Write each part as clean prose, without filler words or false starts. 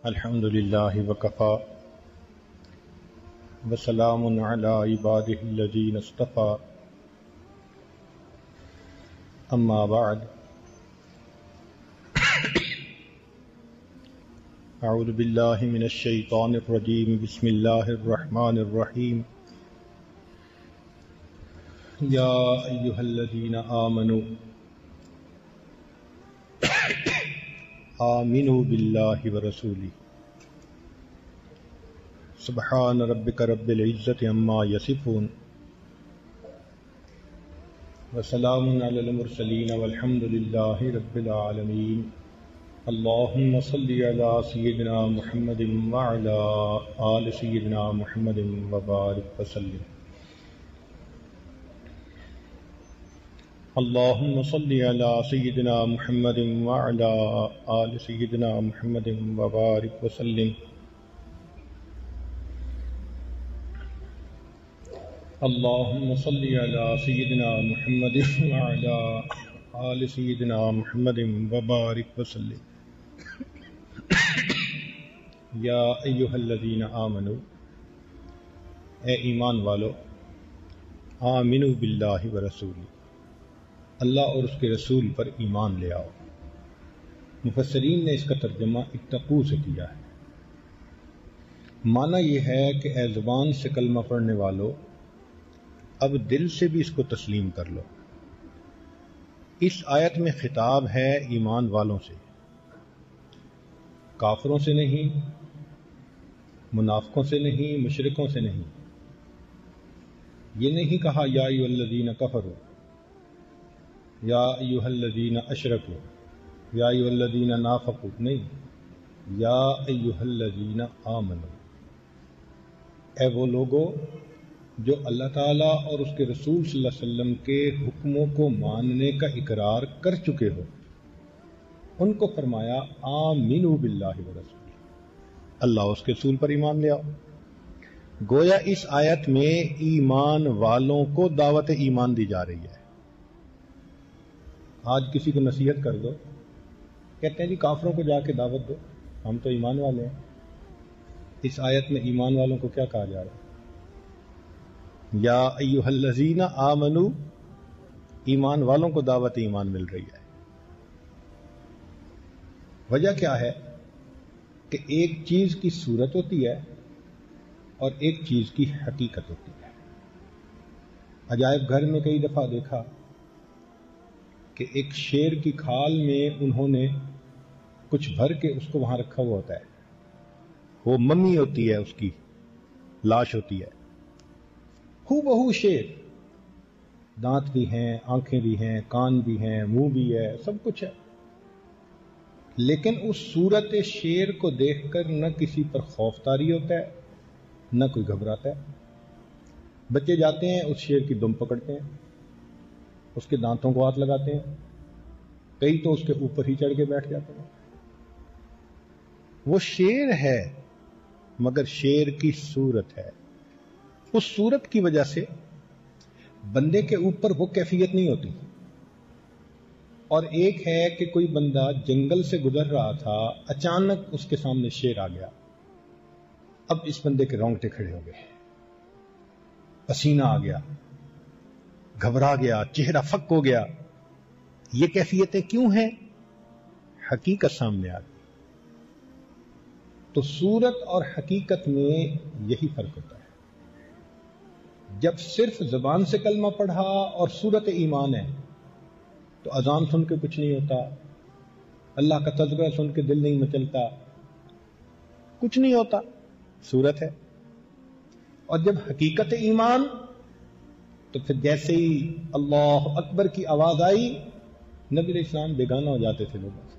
الحمد لله وكفى وسلام على عباده الذين اصطفى أما بعد أعوذ بالله من الشيطان الرجيم بسم الله الرحمن الرحيم يا أيها الذين آمنوا آمنوا بالله ورسوله سبحان ربك رب العزة عما يصفون وسلام على المرسلين والحمد لله رب العالمين اللهم صل على سيدنا محمد وعلى آل سيدنا محمد وبارك وسلم اللهم صل على سيدنا محمد وعلى آل سيدنا محمد وبارك وسلم اللهم صل على سيدنا محمد وعلى آل سيدنا محمد وبارك وسلم یا ایھا الذین آمنوا، اے ایمان والو، آمنوا باللہ ورسولہ، اللہ اور اس کے رسول پر ایمان لے آؤ۔ مفسرین نے اس کا ترجمہ اتقوا سے کیا ہے۔ معنی یہ ہے کہ اے زبان سے کلمہ پڑھنے والو، اب دل سے بھی اس کو تسلیم کر لو۔ اس آیت میں خطاب ہے ایمان والوں سے، کافروں سے نہیں، منافقوں سے نہیں، مشرکوں سے نہیں۔ یہ نہیں کہا یا ایھا الذین کفروا، یا ایھا الذین اشرکوا، یا ایھا الذین نافقوا، نہیں، یا ایھا الذین آمنوا، اے وہ لوگو جو اللہ تعالیٰ اور اس کے رسول صلی اللہ علیہ وسلم کے حکموں کو ماننے کا اقرار کر چکے ہو، ان کو فرمایا آمنوا باللہ ورسولہ، اللہ اس کے رسول پر ایمان لے آؤ۔ گویا اس آیت میں ایمان والوں کو دعوت ایمان دی جا رہی ہے۔ آج کسی کو نصیحت کر دو، کہتے ہیں جی کافروں کو جا کے دعوت دو، ہم تو ایمان والے ہیں۔ اس آیت میں ایمان والوں کو کیا کہا جا رہا ہے؟ یا ایھا الذین آمنوا، ایمان والوں کو دعوت ایمان مل رہی ہے۔ وجہ کیا ہے کہ ایک چیز کی صورت ہوتی ہے اور ایک چیز کی حقیقت ہوتی ہے۔ عجائب گھر میں کئی دفعہ دیکھا کہ ایک شیر کی کھال میں انہوں نے کچھ بھر کے اس کو وہاں رکھا ہوا ہوتا ہے، وہ ممی ہوتی ہے، اس کی لاش ہوتی ہے، ہو بہو شیر، دانت بھی ہیں، آنکھیں بھی ہیں، کان بھی ہیں، منہ بھی ہے، سب کچھ ہے، لیکن اس صورت شیر کو دیکھ کر نہ کسی پر خوف طاری ہوتا ہے، نہ کوئی گھبراتا ہے۔ بچے جاتے ہیں، اس شیر کی دم پکڑتے ہیں، اس کے دانتوں کو ہاتھ لگاتے ہیں، کئی تو اس کے اوپر ہی چڑھ کے بیٹھ جاتے ہیں۔ وہ شیر ہے مگر شیر کی صورت ہے، اس صورت کی وجہ سے بندے کے اوپر وہ کیفیت نہیں ہوتی۔ اور ایک ہے کہ کوئی بندہ جنگل سے گزر رہا تھا، اچانک اس کے سامنے شیر آ گیا، اب اس بندے کے رونگٹے کھڑے ہو گئے، پسینہ آ گیا، گھبرا گیا، چہرہ فک ہو گیا۔ یہ کیفیتیں کیوں ہیں؟ حقیقت سامنے آ گئی۔ تو صورت اور حقیقت میں یہی فرق ہوتا ہے۔ جب صرف زبان سے کلمہ پڑھا اور صورت ایمان ہے تو اذان سن کے کچھ نہیں ہوتا، اللہ کا تذکرہ سن کے دل نہیں مچلتا، کچھ نہیں ہوتا، صورت ہے۔ اور جب حقیقت ایمان تو پھر جیسے ہی اللہ اکبر کی آواز آئی، نبی علیہ السلام بیگانہ ہو جاتے تھے لوگوں سے،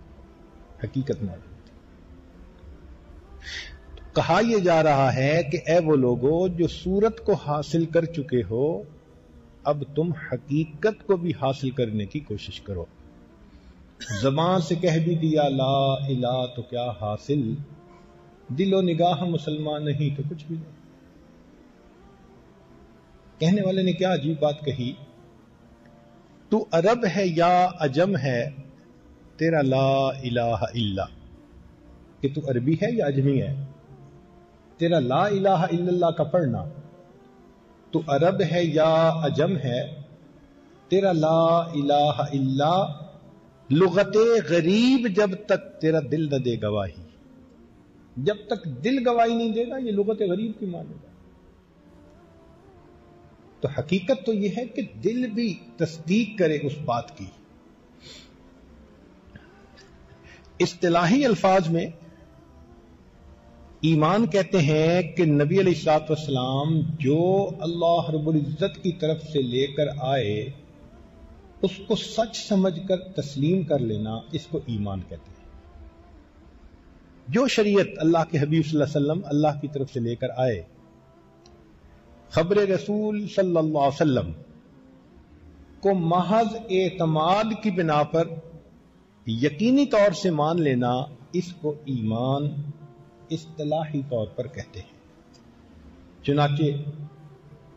حقیقت موجود تھی۔ کہا یہ جا رہا ہے کہ اے وہ لوگو جو صورت کو حاصل کر چکے ہو، اب تم حقیقت کو بھی حاصل کرنے کی کوشش کرو۔ زبان سے کہہ بھی دیا لا الہ تو کیا حاصل، دل و نگاہ مسلمان نہیں تو کچھ بھی نہیں۔ کہنے والے نے کیا عجیب بات کہی، تو عرب ہے یا عجم ہے، تیرا لا الہ الا، کہ تو عربی ہے یا اجمی ہے، تیرا لا الہ الا اللہ کا پڑھنا تو عرب ہے یا عجم ہے، تیرا لا الہ الا لغت غریب جب تک تیرا دل نہ دے گواہی، جب تک دل گواہی نہیں دے گا یہ لغت غریب کی مانے گا۔ تو حقیقت تو یہ ہے کہ دل بھی تصدیق کرے اس بات کی۔ اصطلاحی الفاظ میں ایمان کہتے ہیں کہ نبی علیہ الصلوۃ والسلام جو اللہ رب العزت کی طرف سے لے کر آئے اس کو سچ سمجھ کر تسلیم کر لینا، اس کو ایمان کہتے ہیں۔ جو شریعت اللہ کے حبیب صلی اللہ علیہ وسلم اللہ کی طرف سے لے کر آئے، خبر رسول صلی اللہ علیہ وسلم کو محض اعتماد کی بنا پر یقینی طور سے مان لینا، اس کو ایمان اصطلاحی طور پر کہتے ہیں۔ چنانچہ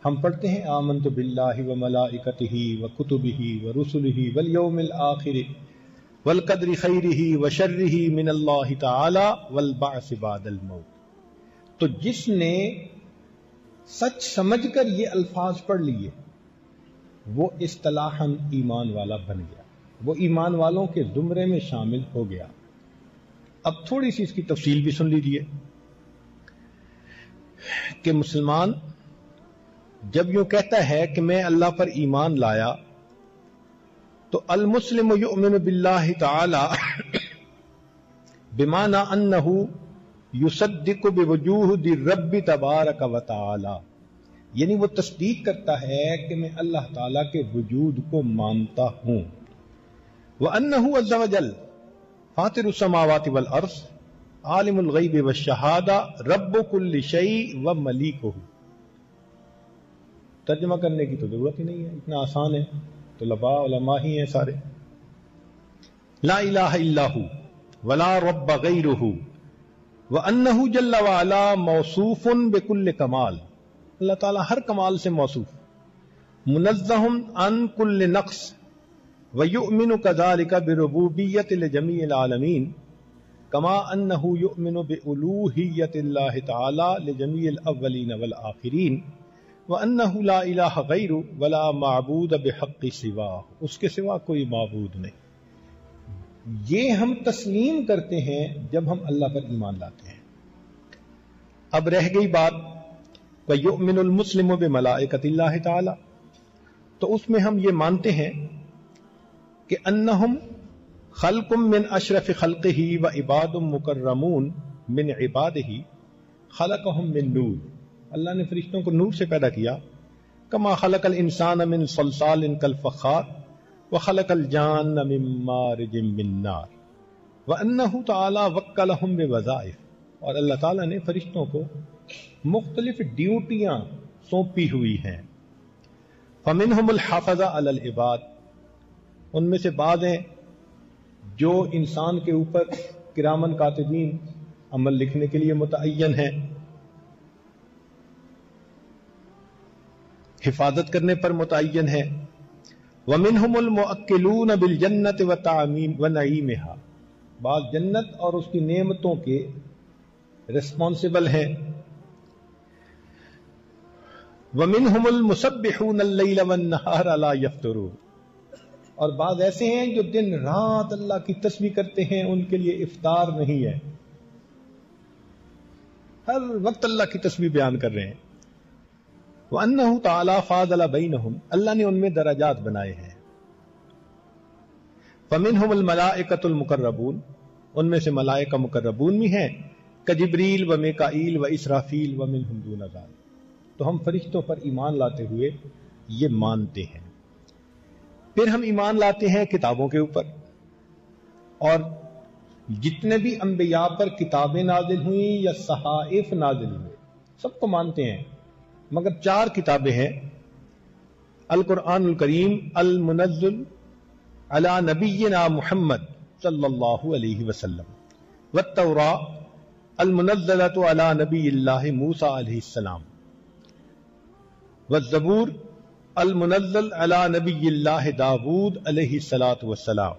ہم پڑھتے ہیں آمنت باللہ وملائکتہ وکتبہ ورسلہ والیوم الآخر والقدر خیرہ وشرہ من اللہ تعالی والبعث بعد الموت۔ تو جس نے سچ سمجھ کر یہ الفاظ پڑھ لیے وہ اصطلاحاً ایمان والا بن گیا، وہ ایمان والوں کے زمرے میں شامل ہو گیا۔ اب تھوڑی سی اس کی تفصیل بھی سن لیجئے کہ مسلمان جب یوں کہتا ہے کہ میں اللہ پر ایمان لایا تو المسلم یؤمن باللہ تعالی بمعنی انہ یصدق بوجود الرب تبارک و تعالی، یعنی وہ تصدیق کرتا ہے کہ میں اللہ تعالی کے وجود کو مانتا ہوں۔ وانہ عز وجل فاطر السماوات والارض عالم الغیب والشہادہ رب کل شیء وملیکہ۔ ترجمہ کرنے کی تو ضرورت ہی نہیں ہے، اتنا آسان ہے، طلباء علماء ہی ہیں سارے۔ لا الہ الا ہو ولا رب غیرہ وانہ جل وعلا موصوف بکل کمال، اللہ تعالیٰ ہر کمال سے موصوف، منزہ عن کل نقص، ویؤمن کذالک بربوبیت لجمیع العالمین کما انہ یؤمن بألوہیت اللہ تعالی لجمیع الاولین والآخرین وانہ لا الہ غیر ولا معبود بحق سواہ، اس کے سوا کوئی معبود نہیں۔ یہ ہم تسلیم کرتے ہیں جب ہم اللہ پر ایمان لاتے ہیں۔ اب رہ گئی بات وَيُؤْمِنُ الْمُسْلِمُ بِمَلَائِكَةِ اللَّهِ تعالی، تو اس میں ہم یہ مانتے ہیں کہ انہم خلق من اشرف خلقہ وعباد مکرمون من عبادہ خلقہم من نور، اللہ نے فرشتوں کو نور سے پیدا کیا، کما خلق الانسان من صلصال کالفخار وخلق الجان من مارج من نار، وانہ تعالی وکلہم بوظائف، اور اللہ تعالیٰ نے فرشتوں کو مختلف ڈیوٹیاں سونپی ہوئی ہیں۔ فمنہم الحافظ علی العباد، ان میں سے بعض ہیں جو انسان کے اوپر کرامن کاتبین عمل لکھنے کے لیے متعین ہیں، حفاظت کرنے پر متعین ہیں۔ ومنہم المؤکلون بالجنت ونعیمها، بعض جنت اور اس کی نعمتوں کے ریسپانسبل ہیں۔ ومنہم المسبحون اللیل والنہار لا یفترون، اور بعض ایسے ہیں جو دن رات اللہ کی تسبیح کرتے ہیں، ان کے لیے افطار نہیں ہے، ہر وقت اللہ کی تسبیح بیان کر رہے ہیں۔ وَأَنَّهُ تَعَالَى فَاضَلَ بَيْنَهُمْ، اللہ نے ان میں درجات بنائے ہیں۔ فَمِنْهُمُ الْمَلَائِكَةُ الْمُقَرَّبُونَ، ان میں سے ملائکہ مقربون بھی ہیں، کجبریل و میکائیل و اسرافیل ومنہم دون ذالک، تو ہم فرشتوں پر ایمان لاتے ہوئے یہ مانتے ہیں۔ پھر ہم ایمان لاتے ہیں کتابوں کے اوپر، اور جتنے بھی انبیاء پر کتابیں نازل ہوئیں یا صحائف نازل ہوئے سب کو مانتے ہیں، مگر 4 کتابیں ہیں: القرآن الکریم المنزل علی نبینا محمد صلی اللہ علیہ وسلم، والتوراۃ المنزلۃ علی نبی اللہ موسیٰ علیہ السلام، والزبور المنزل علی نبی اللہ داود علیہ الصلاۃ والسلام،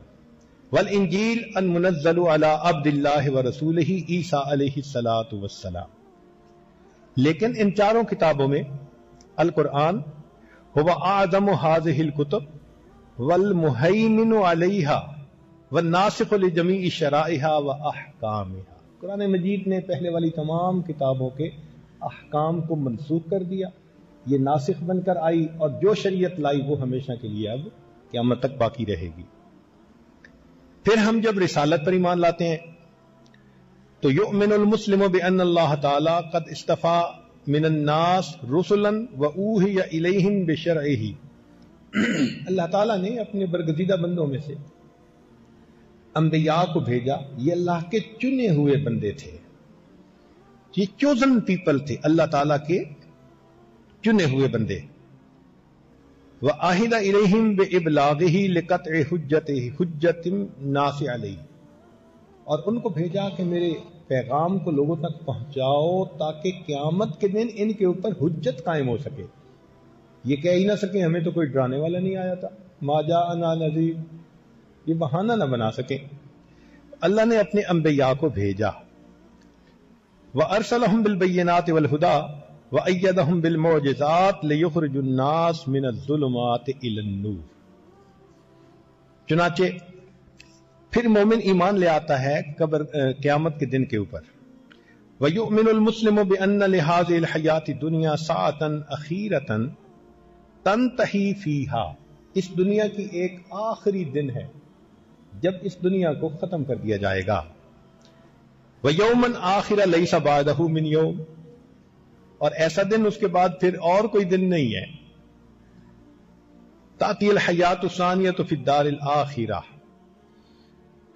والانجیل المنزل علی عبد اللہ ورسولہ عیسیٰ علیہ الصلاۃ والسلام. لیکن ان چاروں کتابوں میں القرآن هو اعظم هذه الكتب والمهیمن علیہا والناسخ لجمیع شرائعها واحکامها. قرآن مجید نے پہلے والی تمام کتابوں کے احکام کو منسوخ کر دیا، یہ ناسخ بن کر آئی، اور جو شریعت لائی وہ ہمیشہ کے لیے اب قیامت تک باقی رہے گی. پھر ہم جب رسالت پر ایمان لاتے ہیں تو یؤمن المسلم بان اللہ تعالی قد اصطفى من الناس رسلا واوحی الیہم بشرعہ. اللہ تعالیٰ نے اپنے برگزیدہ بندوں میں سے انبیاء کو بھیجا، یہ اللہ کے چنے ہوئے بندے تھے، یہ چوزن پیپل تھے، اللہ تعالیٰ کے چنے ہوئے بندے. وَآہِدَ إِلَيْهِمْ بِإِبْلَاغِهِ لِقَطْعِ حُجَّةٍ النَّاسِ عَلَيْهِ، اور ان کو بھیجا کہ میرے پیغام کو لوگوں تک پہنچاؤ تاکہ قیامت کے دن ان کے اوپر حجت قائم ہو سکے. یہ کہہ ہی نہ سکے ہمیں تو کوئی ڈرانے والا نہیں آیا تھا، ما جاءنا نذیر، یہ بہانہ نہ بنا سکے. اللہ نے اپنے انبیاء کو بھیجا. وَأَرْسَلَهُمْ بِالْبَيِّنَاتِ وَالْهُدَى وَأَيَّدَهُمْ بِالْمُعْجِزَاتِ لِيُخْرِجُ النَّاسَ مِنَ الظُّلُمَاتِ إِلَى النُّورِ. چنانچہ پھر مومن ایمان لے آتا ہے قیامت کے دن کے اوپر. وَيُؤْمِنُ الْمُسْلِمُ بِأَنَّ لِهَذِهِ الْحَيَاةِ الدُّنْيَا سَاعَةً أَخِيرَةً تَنْتَهِي فِيهَا، اس دنیا کی ایک آخری دن ہے جب اس دنیا کو ختم کر دیا جائے گا. وَيَوْمًا آخِرَ لَيْسَ بَعْدَهُ مِنْ يَوْمٍ، اور ایسا دن اس کے بعد پھر اور کوئی دن نہیں ہے. تأتی الحیات الثانیۃ فی الدار الآخرہ.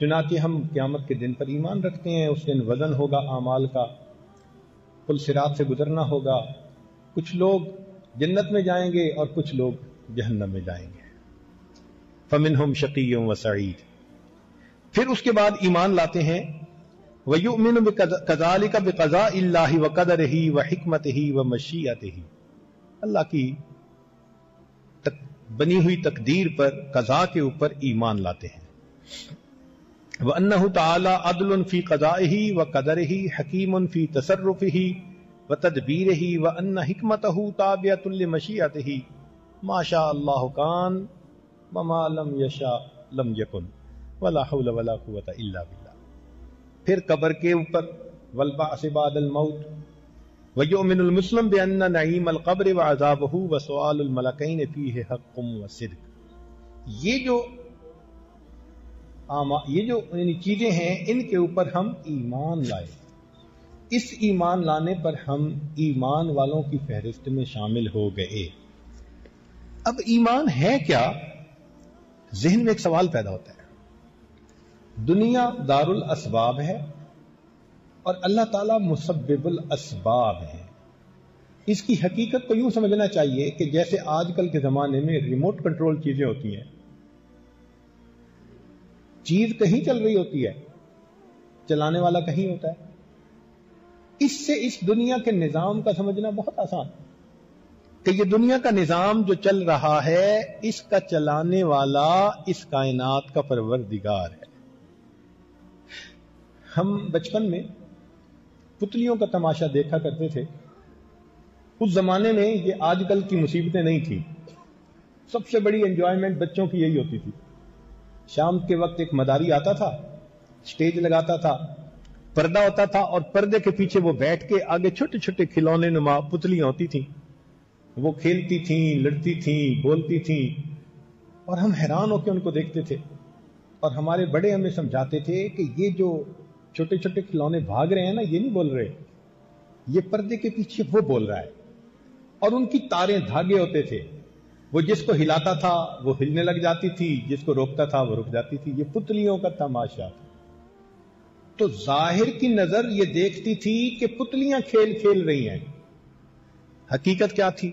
چنانچہ ہم قیامت کے دن پر ایمان رکھتے ہیں. اس دن وزن ہوگا اعمال کا، پل صراط سے گزرنا ہوگا، کچھ لوگ جنت میں جائیں گے اور کچھ لوگ جہنم میں جائیں گے. فمنہم شقی و سعید. پھر اس کے بعد ایمان لاتے ہیں وَيُؤْمِنُ كَذَلِكَ بِقَضَاءِ اللَّهِ وَقَدَرِهِ وَحِكْمَتِهِ وَمَشِيئَتِهِ، اللہ کی بنی ہوئی تقدیر پر، قضاء کے اوپر ایمان لاتے ہیں. وَأَنَّهُ تَعَالَى عَدْلٌ فِي قَضَائِهِ وَقَدَرِهِ حَكِيمٌ فِي تَصَرُّفِهِ وَتَدْبِيرِهِ وَأَنَّ حِكْمَتَهُ تَابِعَةٌ لِمَشِيئَتِهِ مَا شَاءَ اللَّهُ كَانَ وَمَا لَمْ يَشَاء لَمْ يَكُنْ وَلَا حَوْلَ وَلَا قُوَّةَ إِلَّا بِاللَّهِ. پھر قبر کے اوپر والبعث بعد الموت. وَيُؤْمِنُ الْمُسْلِمُ بِأَنَّ نَعِيمَ الْقَبْرِ وَعَذَابَهُ وَسُؤَالُ الْمَلَكَيْنِ فِيهِ حَقٌّ وَصِدْقٌ. یہ جو چیزیں ہیں ان کے اوپر ہم ایمان لائے. اس ایمان لانے پر ہم ایمان والوں کی فہرست میں شامل ہو گئے. اب ایمان ہے کیا؟ ذہن میں ایک سوال پیدا ہوتا ہے. دنیا دار الاسباب ہے اور اللہ تعالیٰ مسبب الاسباب ہے. اس کی حقیقت کو یوں سمجھنا چاہیے کہ جیسے آج کل کے زمانے میں ریموٹ کنٹرول چیزیں ہوتی ہیں، چیز کہیں چل رہی ہوتی ہے، چلانے والا کہیں ہوتا ہے. اس سے اس دنیا کے نظام کا سمجھنا بہت آسان کہ یہ دنیا کا نظام جو چل رہا ہے اس کا چلانے والا اس کائنات کا پروردگار ہے. ہم بچپن میں پتلیوں کا تماشا دیکھا کرتے تھے. اس زمانے میں یہ آج کل کی مصیبتیں نہیں تھیں. سب سے بڑی انجوائمنٹ بچوں کی یہی ہوتی تھی. شام کے وقت ایک مداری آتا تھا، سٹیج لگاتا تھا، پردہ ہوتا تھا، اور پردے کے پیچھے وہ بیٹھ کے آگے چھوٹے چھوٹے کھلونے نما پتلیاں ہوتی تھیں. وہ کھیلتی تھیں، لڑتی تھیں، بولتی تھیں، اور ہم حیران ہو کے ان کو دیکھتے تھے. اور ہمارے بڑے ہمیں سمجھاتے تھے کہ یہ جو چھوٹے چھوٹے کھلونے بھاگ رہے ہیں نا، یہ نہیں بول رہے، یہ پردے کے پیچھے وہ بول رہا ہے. اور ان کی تاریں دھاگے ہوتے تھے، وہ جس کو ہلاتا تھا وہ ہلنے لگ جاتی تھی، جس کو روکتا تھا وہ رک جاتی تھی. یہ پتلیوں کا تماشا تھا. تو ظاہر کی نظر یہ دیکھتی تھی کہ پتلیاں کھیل کھیل رہی ہیں. حقیقت کیا تھی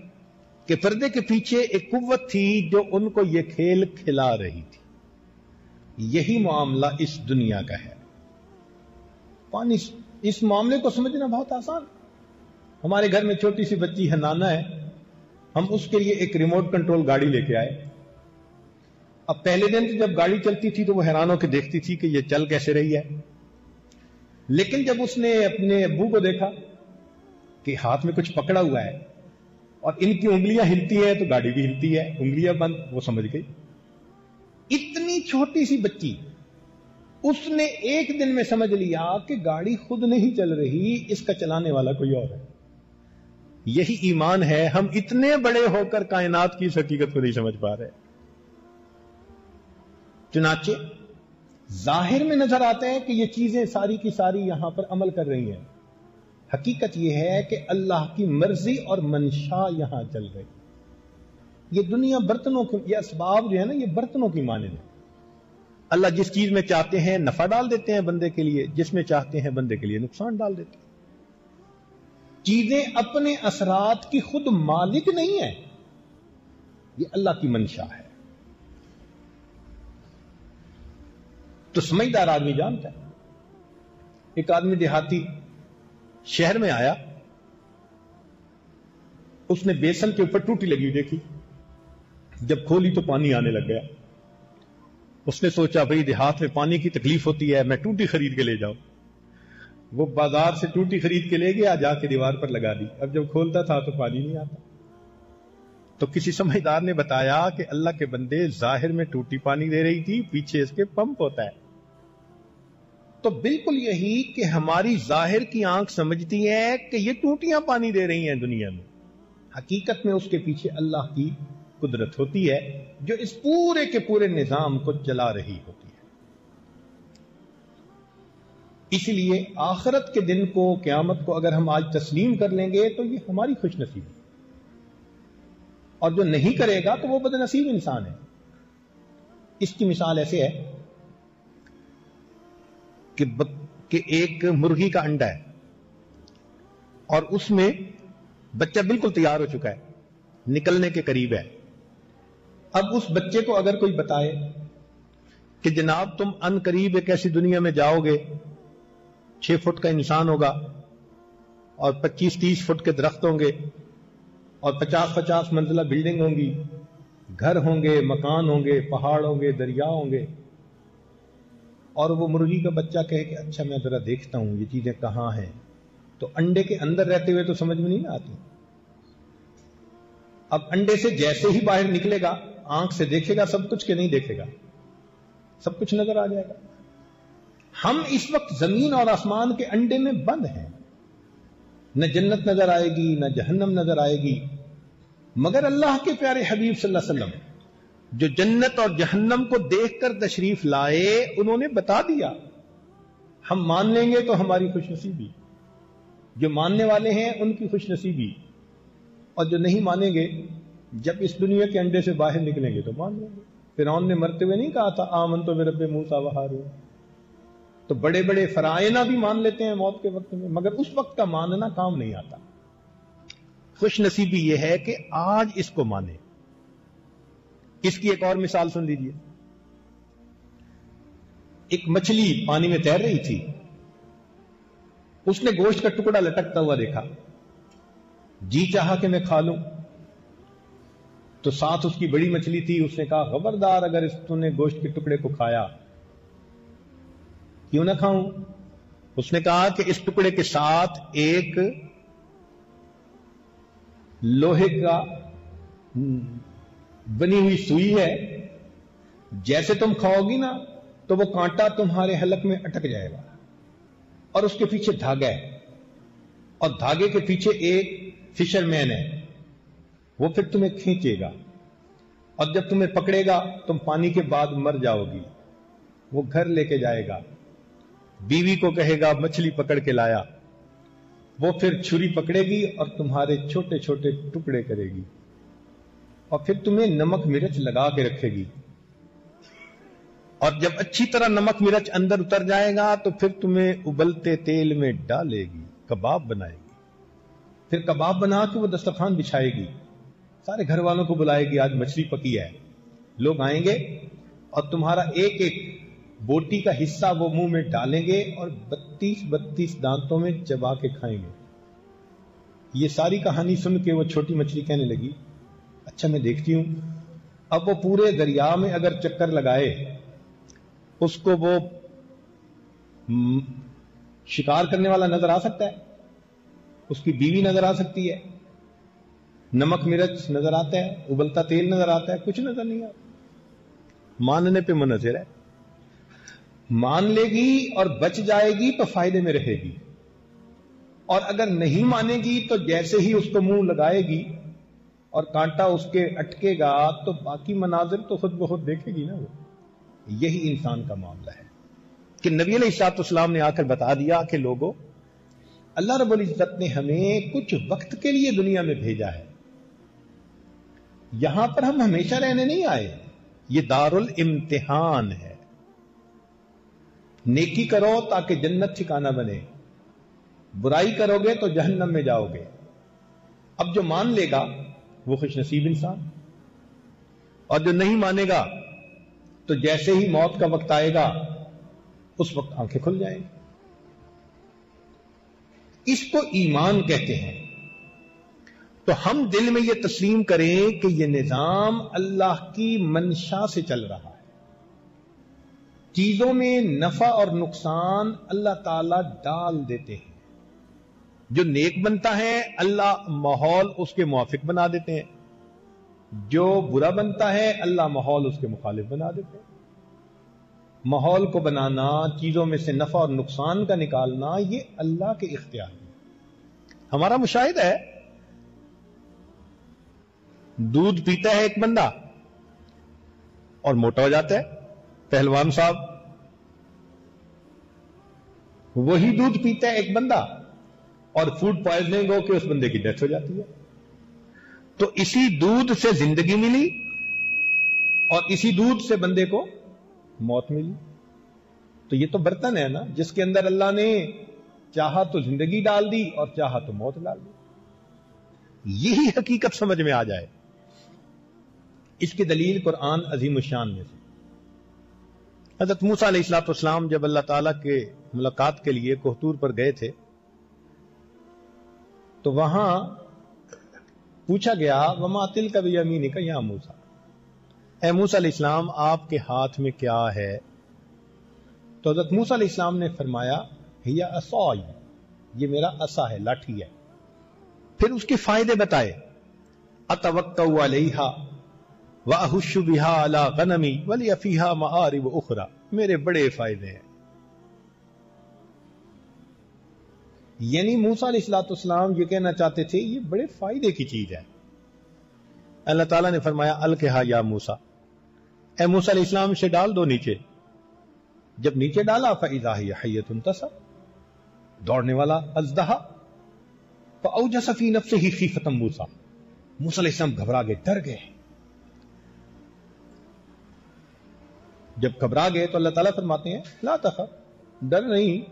کہ پردے کے پیچھے ایک قوت تھی جو ان کو یہ کھیل کھلا رہی تھی. یہی معاملہ اس دنیا کا ہے. اس معاملے کو سمجھنا بہت آسان. ہمارے گھر میں چھوٹی سی بچی ہے، نانا ہے، ہم اس کے لیے ایک ریموٹ کنٹرول گاڑی لے کے آئے. اب پہلے دن تو جب گاڑی چلتی تھی تو وہ حیران ہو کے دیکھتی تھی کہ یہ چل کیسے رہی ہے، لیکن جب اس نے اپنے ابو کو دیکھا کہ ہاتھ میں کچھ پکڑا ہوا ہے اور ان کی انگلیاں ہلتی ہیں تو گاڑی بھی ہلتی ہے، انگلیاں بند، وہ سمجھ گئی۔ اتنی چھوٹی سی بچی، اس نے ایک دن میں سمجھ لیا کہ گاڑی خود نہیں چل رہی، اس کا چلانے والا کوئی اور ہے۔ یہی ایمان ہے، ہم اتنے بڑے ہو کر کائنات کی اس حقیقت کو نہیں سمجھ پا رہے۔ چنانچہ ظاہر میں نظر آتے ہیں کہ یہ چیزیں ساری کی ساری یہاں پر عمل کر رہی ہیں، حقیقت یہ ہے کہ اللہ کی مرضی اور منشا یہاں چل رہی۔ یہ دنیا برتنوں کی، یہ اسباب جو ہے نا، یہ برتنوں کی مانند ہے۔ اللہ جس چیز میں چاہتے ہیں نفع ڈال دیتے ہیں بندے کے لیے، جس میں چاہتے ہیں بندے کے لیے نقصان ڈال دیتے ہیں۔ چیزیں اپنے اثرات کی خود مالک نہیں ہیں، یہ اللہ کی منشا ہے۔ تو سمجھدار آدمی جانتا ہے۔ ایک آدمی دیہاتی شہر میں آیا، اس نے بیسن کے اوپر ٹوٹی لگی ہوئی دیکھی، جب کھولی تو پانی آنے لگ گیا۔ اس نے سوچا بھئی دیہات میں پانی کی تکلیف ہوتی ہے، میں ٹوٹی خرید کے لے جاؤں۔ وہ بازار سے ٹوٹی خرید کے لے گیا، جا کے دیوار پر لگا دی۔ اب جب کھولتا تھا تو پانی نہیں آتا۔ تو کسی سمجھدار نے بتایا کہ اللہ کے بندے، ظاہر میں ٹوٹی پانی دے رہی تھی، پیچھے اس کے پمپ ہوتا ہے۔ تو بالکل یہی کہ ہماری ظاہر کی آنکھ سمجھتی ہے کہ یہ ٹوٹیاں پانی دے رہی ہیں دنیا میں، حقیقت میں اس کے پیچھے اللہ کی قدرت ہوتی ہے جو اس پورے کے پورے نظام کو چلا رہی ہوتی ہے۔ اسی لیے آخرت کے دن کو، قیامت کو اگر ہم آج تسلیم کر لیں گے تو یہ ہماری خوش نصیبی، اور جو نہیں کرے گا تو وہ بد نصیب انسان ہے۔ اس کی مثال ایسے ہے کہ ایک مرغی کا انڈا ہے اور اس میں بچہ بالکل تیار ہو چکا ہے، نکلنے کے قریب ہے۔ اب اس بچے کو اگر کوئی بتائے کہ جناب تم ان قریب ایک ایسی دنیا میں جاؤ گے، 6 فٹ کا انسان ہوگا اور 25-30 فٹ کے درخت ہوں گے اور 50-50 منزلہ بلڈنگ ہوں گی، گھر ہوں گے، مکان ہوں گے، پہاڑ ہوں گے، دریا ہوں گے، اور وہ مرغی کا بچہ کہے کہ اچھا میں ذرا دیکھتا ہوں یہ چیزیں کہاں ہیں، تو انڈے کے اندر رہتے ہوئے تو سمجھ میں نہیں آتی۔ اب انڈے سے جیسے ہی باہر نکلے گا، آنکھ سے دیکھے گا سب کچھ کہ نہیں دیکھے گا، سب کچھ نظر آ جائے گا۔ ہم اس وقت زمین اور آسمان کے انڈے میں بند ہیں، نہ جنت نظر آئے گی نہ جہنم نظر آئے گی، مگر اللہ کے پیارے حبیب صلی اللہ علیہ وسلم جو جنت اور جہنم کو دیکھ کر تشریف لائے، انہوں نے بتا دیا۔ ہم مان لیں گے تو ہماری خوش نصیبی، جو ماننے والے ہیں ان کی خوش نصیبی، اور جو نہیں مانیں گے جب اس دنیا کے انڈے سے باہر نکلیں گے تو مان لیں گے۔ فرعون نے مرتے ہوئے نہیں کہا تھا آمنت برب موسیٰ و ہارون؟ تو بڑے بڑے فرائض بھی مان لیتے ہیں موت کے وقت میں، مگر اس وقت کا ماننا کام نہیں آتا۔ خوش نصیبی یہ ہے کہ آج اس کو مانے۔ اس کی ایک اور مثال سن لیجیے۔ ایک مچھلی پانی میں تیر رہی تھی، اس نے گوشت کا ٹکڑا لٹکتا ہوا دیکھا، جی چاہا کہ میں کھا لوں، تو ساتھ اس کی بڑی مچھلی تھی، اس نے کہا خبردار اگر اس تو نے گوشت کے ٹکڑے کو کھایا، کیوں نہ کھاؤں؟ اس نے کہا کہ اس ٹکڑے کے ساتھ ایک لوہے کا بنی ہوئی سوئی ہے، جیسے تم کھاؤ گی نا تو وہ کانٹا تمہارے حلق میں اٹک جائے گا، اور اس کے پیچھے دھاگا ہے، اور دھاگے کے پیچھے ایک فشر مین ہے، وہ پھر تمہیں کھینچے گا، اور جب تمہیں پکڑے گا تم پانی کے بعد مر جاؤ گی۔ وہ گھر لے کے جائے گا، بیوی کو کہے گا مچھلی پکڑ کے لایا، وہ پھر چھری پکڑے گی اور تمہارے چھوٹے چھوٹے ٹکڑے کرے گی، اور پھر تمہیں نمک مرچ لگا کے رکھے گی، اور جب اچھی طرح نمک مرچ اندر اتر جائے گا تو پھر تمہیں ابلتے تیل میں ڈالے گی، کباب بنائے گی، پھر کباب بنا کے وہ دسترخوان بچھائے گی، سارے گھر والوں کو بلائے گی، آج مچھلی پکی ہے، لوگ آئیں گے اور تمہارا ایک ایک بوٹی کا حصہ وہ منہ میں ڈالیں گے اور 32 دانتوں میں چبا کے کھائیں گے۔ یہ ساری کہانی سن کے وہ چھوٹی مچھلی کہنے لگی اچھا میں دیکھتی ہوں، اب وہ پورے دریا میں اگر چکر لگائے، اس کو وہ شکار کرنے والا نظر آ سکتا ہے؟ اس کی بیوی نظر آ سکتی ہے؟ نمک مرچ نظر آتا ہے؟ ابلتا تیل نظر آتا ہے؟ کچھ نظر نہیں آتا۔ ماننے پہ منحصر ہے۔ مان لے گی اور بچ جائے گی تو فائدے میں رہے گی، اور اگر نہیں مانے گی تو جیسے ہی اس کو منہ لگائے گی اور کانٹا اس کے اٹکے گا تو باقی مناظر تو خود بخود دیکھے گی نا وہ۔ یہی انسان کا معاملہ ہے کہ نبی علیہ الصلوۃ والسلام نے آ کر بتا دیا کہ لوگوں، اللہ رب العزت نے ہمیں کچھ وقت کے لیے دنیا میں بھیجا ہے، یہاں پر ہم ہمیشہ رہنے نہیں آئے، یہ دار الامتحان ہے۔ نیکی کرو تاکہ جنت ٹھکانہ بنے، برائی کرو گے تو جہنم میں جاؤ گے۔ اب جو مان لے گا وہ خوش نصیب انسان، اور جو نہیں مانے گا تو جیسے ہی موت کا وقت آئے گا اس وقت آنکھیں کھل جائیں گی۔ اس کو ایمان کہتے ہیں۔ تو ہم دل میں یہ تسلیم کریں کہ یہ نظام اللہ کی منشا سے چل رہا ہے، چیزوں میں نفع اور نقصان اللہ تعالی ڈال دیتے ہیں، جو نیک بنتا ہے اللہ ماحول اس کے موافق بنا دیتے ہیں، جو برا بنتا ہے اللہ ماحول اس کے مخالف بنا دیتے ہیں۔ ماحول کو بنانا، چیزوں میں سے نفع اور نقصان کا نکالنا، یہ اللہ کے اختیار میں۔ ہمارا مشاہدہ ہے، دودھ پیتا ہے ایک بندہ اور موٹا ہو جاتا ہے، پہلوان صاحب۔ وہی دودھ پیتا ہے ایک بندہ اور فوڈ پوائزننگ ہو کے اس بندے کی ڈیتھ ہو جاتی ہے۔ تو اسی دودھ سے زندگی ملی اور اسی دودھ سے بندے کو موت ملی۔ تو یہ تو برتن ہے نا، جس کے اندر اللہ نے چاہا تو زندگی ڈال دی اور چاہا تو موت ڈال دی۔ یہی حقیقت سمجھ میں آ جائے، اس کی دلیل قرآن عظیم الشان میں سے۔ حضرت موسیٰ علیہ الصلوۃ والسلام جب اللہ تعالیٰ کے ملاقات کے لیے کوہتور پر گئے تھے تو وہاں پوچھا گیا وما تلک بیمینک یا موسیٰ، اے موسیٰ علیہ السلام آپ کے ہاتھ میں کیا ہے؟ تو حضرت موسیٰ علیہ السلام نے فرمایا ہی عصای، یہ میرا عصا ہے، لاٹھی ہے۔ پھر اس کے فائدے بتائے، اتوکأ علیہا وَأَهُشُّ بِهَا عَلَىٰ غَنَمِي وَلِيَ فِيهَا مَآرِبُ أُخْرَىٰ، میرے بڑے فائدے ہیں۔ یعنی موسیٰ علیہ السلام یہ کہنا چاہتے تھے یہ بڑے فائدے کی چیز ہے۔ اللہ تعالیٰ نے فرمایا القھا یا موسیٰ، اے موسیٰ علیہ السلام سے ڈال دو نیچے۔ جب نیچے ڈالا فَإِذَا هِيَ حَيَّةٌ تَسْعَىٰ، دوڑنے والا اژدہا، فَأَوْجَسَ فِي نَفْسِهِ خِیفَةً موسیٰ، موسیٰ علیہ السلام گھبرا گئے، ڈر گئے۔ جب گھبرا گئے تو اللہ تعالیٰ فرماتے ہیں لا تخف، ڈر نہیں،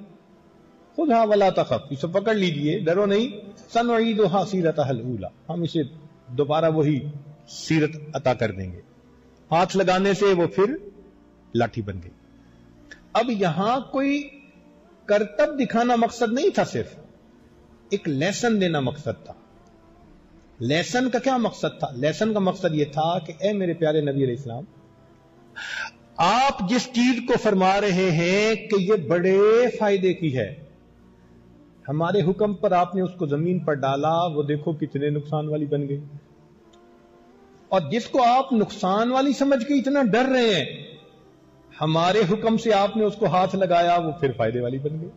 خذھا ولا تخف، اسے پکڑ لیجئے، ڈرو نہیں، سنعیدھا سیرتھا الاولی، ہم اسے دوبارہ وہی سیرت عطا کر دیں گے۔ ہاتھ لگانے سے وہ پھر لاٹھی بن گئی۔ اب یہاں کوئی کرتب دکھانا مقصد نہیں تھا، صرف ایک لیسن دینا مقصد تھا۔ لیسن کا کیا مقصد تھا؟ لیسن کا مقصد یہ تھا کہ اے میرے پیارے نبی علیہ السلام، آپ جس چیز کو فرما رہے ہیں کہ یہ بڑے فائدے کی ہے، ہمارے حکم پر آپ نے اس کو زمین پر ڈالا، وہ دیکھو کتنے نقصان والی بن گئی، اور جس کو آپ نقصان والی سمجھ کے اتنا ڈر رہے ہیں، ہمارے حکم سے آپ نے اس کو ہاتھ لگایا، وہ پھر فائدے والی بن گئی۔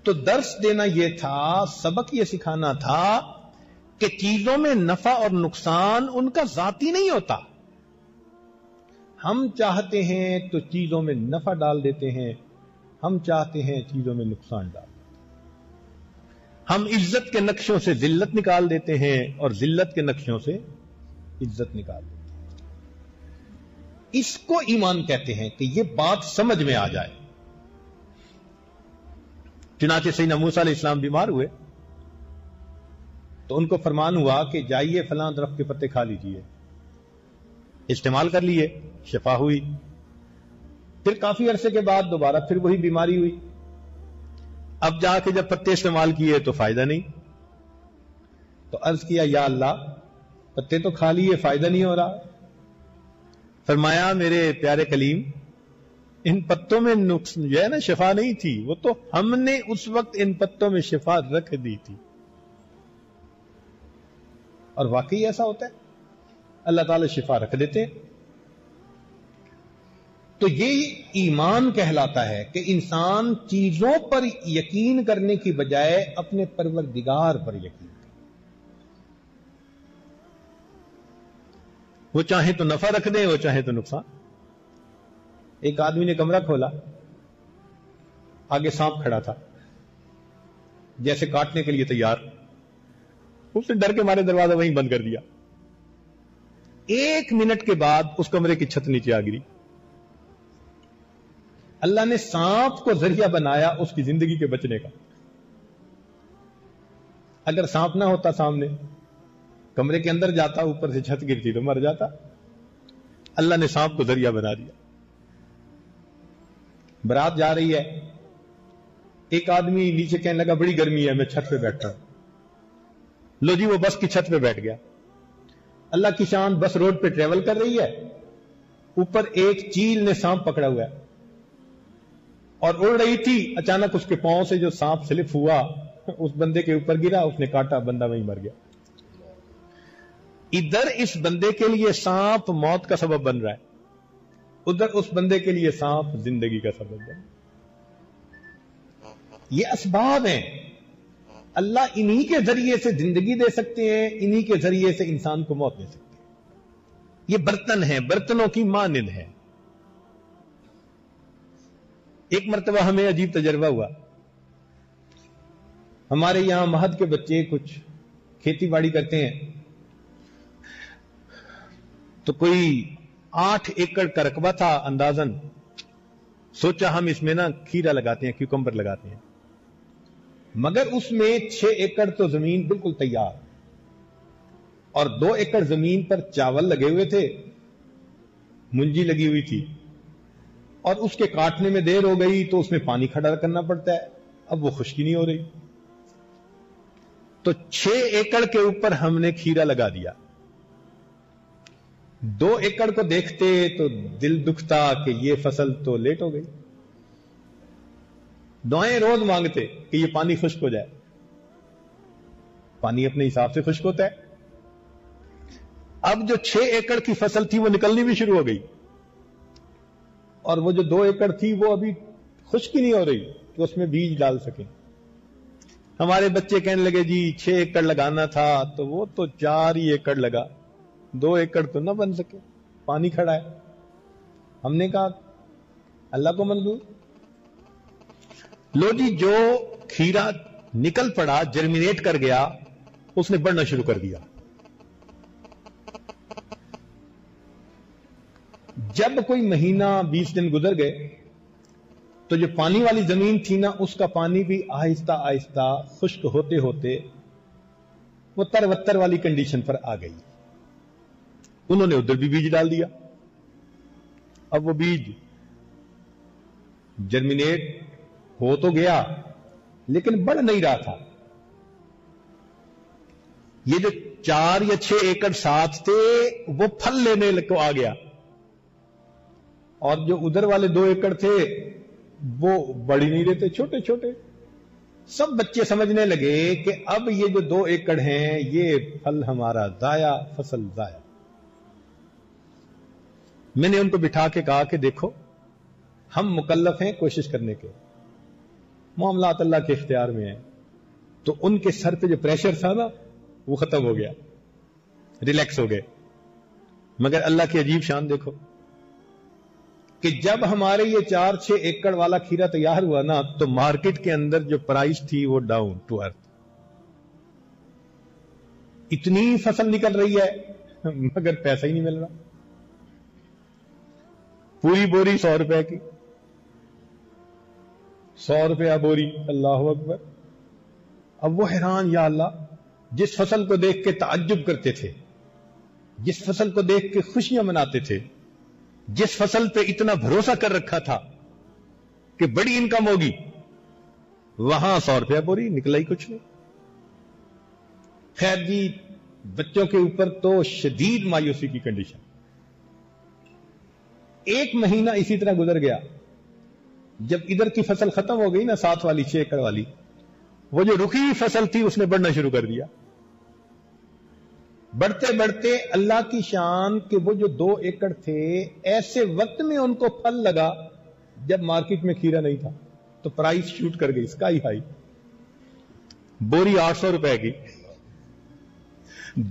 تو درس دینا یہ تھا، سبق یہ سکھانا تھا کہ چیزوں میں نفع اور نقصان ان کا ذاتی نہیں ہوتا۔ ہم چاہتے ہیں تو چیزوں میں نفع ڈال دیتے ہیں، ہم چاہتے ہیں چیزوں میں نقصان ڈال دیتے ہیں۔ ہم عزت کے نقشوں سے ذلت نکال دیتے ہیں اور ذلت کے نقشوں سے عزت نکال دیتے ہیں۔ اس کو ایمان کہتے ہیں کہ یہ بات سمجھ میں آ جائے۔ چنانچہ سیدنا موسیٰ علیہ السلام بیمار ہوئے تو ان کو فرمان ہوا کہ جائیے فلاں درخت کے پتے کھا لیجئے، استعمال کر لیے، شفا ہوئی۔ پھر کافی عرصے کے بعد دوبارہ پھر وہی بیماری ہوئی، اب جا کے جب پتے استعمال کیے تو فائدہ نہیں، تو عرض کیا یا اللہ پتے تو کھا لیے، فائدہ نہیں ہو رہا. فرمایا میرے پیارے کلیم، ان پتوں میں نقص جو ہے نا شفا نہیں تھی، وہ تو ہم نے اس وقت ان پتوں میں شفا رکھ دی تھی. اور واقعی ایسا ہوتا ہے، اللہ تعالی شفا رکھ دیتے ہیں. تو یہ ایمان کہلاتا ہے کہ انسان چیزوں پر یقین کرنے کی بجائے اپنے پروردگار پر یقین کرے. وہ چاہے تو نفع رکھ دے، وہ چاہے تو نقصان. ایک آدمی نے کمرہ کھولا، آگے سانپ کھڑا تھا جیسے کاٹنے کے لیے تیار. اس نے ڈر کے مارے دروازہ وہیں بند کر دیا. 1 منٹ کے بعد اس کمرے کی چھت نیچے آ گری. اللہ نے سانپ کو ذریعہ بنایا اس کی زندگی کے بچنے کا. اگر سانپ نہ ہوتا سامنے، کمرے کے اندر جاتا، اوپر سے چھت گرتی تو مر جاتا. اللہ نے سانپ کو ذریعہ بنا دیا. برات جا رہی ہے، ایک آدمی نیچے کہنے لگا بڑی گرمی ہے، میں چھت پہ بیٹھتا ہوں. لو جی، وہ بس کی چھت پہ بیٹھ گیا. اللہ کی شان، بس روڈ پہ ٹریول کر رہی ہے، اوپر ایک چیل نے سانپ پکڑا ہوا ہے اور اڑ رہی تھی. اچانک اس کے پاؤں سے جو سانپ سلپ ہوا اس بندے کے اوپر گرا، اس نے کاٹا، بندہ وہیں مر گیا. ادھر اس بندے کے لیے سانپ موت کا سبب بن رہا ہے، ادھر اس بندے کے لیے سانپ زندگی کا سبب بن رہا ہے. یہ اسباب ہیں. اللہ انہی کے ذریعے سے زندگی دے سکتے ہیں، انہی کے ذریعے سے انسان کو موت دے سکتے ہیں. یہ برتن ہیں، برتنوں کی مانند ہے. ایک مرتبہ ہمیں عجیب تجربہ ہوا. ہمارے یہاں مہد کے بچے کچھ کھیتی باڑی کرتے ہیں، تو کوئی 8 ایکڑ کا رقبہ تھا اندازاً. سوچا ہم اس میں نا کھیرا لگاتے ہیں، کیوکمبر لگاتے ہیں. مگر اس میں 6 ایکڑ تو زمین بالکل تیار، اور 2 ایکڑ زمین پر چاول لگے ہوئے تھے، منجی لگی ہوئی تھی، اور اس کے کاٹنے میں دیر ہو گئی تو اس میں پانی کھڑا کرنا پڑتا ہے. اب وہ خشکی نہیں ہو رہی، تو 6 ایکڑ کے اوپر ہم نے کھیرا لگا دیا. 2 ایکڑ کو دیکھتے تو دل دکھتا کہ یہ فصل تو لیٹ ہو گئی. دعائیں روز مانگتے کہ یہ پانی خشک ہو جائے. پانی اپنے حساب سے خشک ہوتا ہے. اب جو 6 ایکڑ کی فصل تھی وہ نکلنی بھی شروع ہو گئی، اور وہ جو 2 ایکڑ تھی وہ ابھی خشکی نہیں ہو رہی کہ اس میں بیج ڈال سکیں. ہمارے بچے کہنے لگے جی 6 ایکڑ لگانا تھا تو وہ تو 4 ہی ایکڑ لگا، 2 ایکڑ تو نہ بن سکے، پانی کھڑا ہے. ہم نے کہا اللہ کو منظور. لو جی، جو کھیرا نکل پڑا، جرمینیٹ کر گیا، اس نے بڑھنا شروع کر دیا. جب کوئی مہینہ 20 دن گزر گئے تو جو پانی والی زمین تھی نا، اس کا پانی بھی آہستہ آہستہ خشک ہوتے ہوتے وہ تروتر والی کنڈیشن پر آ گئی. انہوں نے ادھر بھی بیج ڈال دیا. اب وہ بیج جرمینیٹ ہو تو گیا لیکن بڑھ نہیں رہا تھا. یہ جو 4 یا 6 ایکڑ ساتھ تھے وہ پھل لینے کو آ گیا، اور جو ادھر والے 2 ایکڑ تھے وہ بڑھ ہی نہیں رہتے، چھوٹے چھوٹے. سب بچے سمجھنے لگے کہ اب یہ جو 2 ایکڑ ہیں یہ پھل ہمارا ضائع، فصل ضائع. میں نے ان کو بٹھا کے کہا کہ دیکھو، ہم مکلف ہیں کوشش کرنے کے، معاملات اللہ کے اختیار میں ہیں. تو ان کے سر پہ جو پریشر تھا نا وہ ختم ہو گیا، ریلیکس ہو گئے. مگر اللہ کی عجیب شان دیکھو کہ جب ہمارے یہ 4-6 ایکڑ والا کھیرا تیار ہوا نا تو مارکیٹ کے اندر جو پرائس تھی وہ ڈاؤن ٹو ارتھ. اتنی فصل نکل رہی ہے مگر پیسہ ہی نہیں مل رہا. پوری بوری 100 روپے کی، 100 روپیہ بوری. اللہ اکبر. اب وہ حیران، یا اللہ، جس فصل کو دیکھ کے تعجب کرتے تھے، جس فصل کو دیکھ کے خوشیاں مناتے تھے، جس فصل پہ اتنا بھروسہ کر رکھا تھا کہ بڑی انکم ہوگی، وہاں 100 روپیہ بوری، نکلا ہی کچھ نہیں. خیر جی، بچوں کے اوپر تو شدید مایوسی کی کنڈیشن. 1 مہینہ اسی طرح گزر گیا. جب ادھر کی فصل ختم ہو گئی نا 7 والی 6 ایکڑ والی, وہ جو رکی ہوئی فصل تھی اس نے بڑھنا شروع کر دیا. بڑھتے بڑھتے اللہ کی شان کہ وہ جو 2 ایکڑ تھے ایسے وقت میں ان کو پھل لگا جب مارکیٹ میں کھیرا نہیں تھا, تو پرائس شوٹ کر گئی اسکائی ہائی, بوری 800 روپے کی.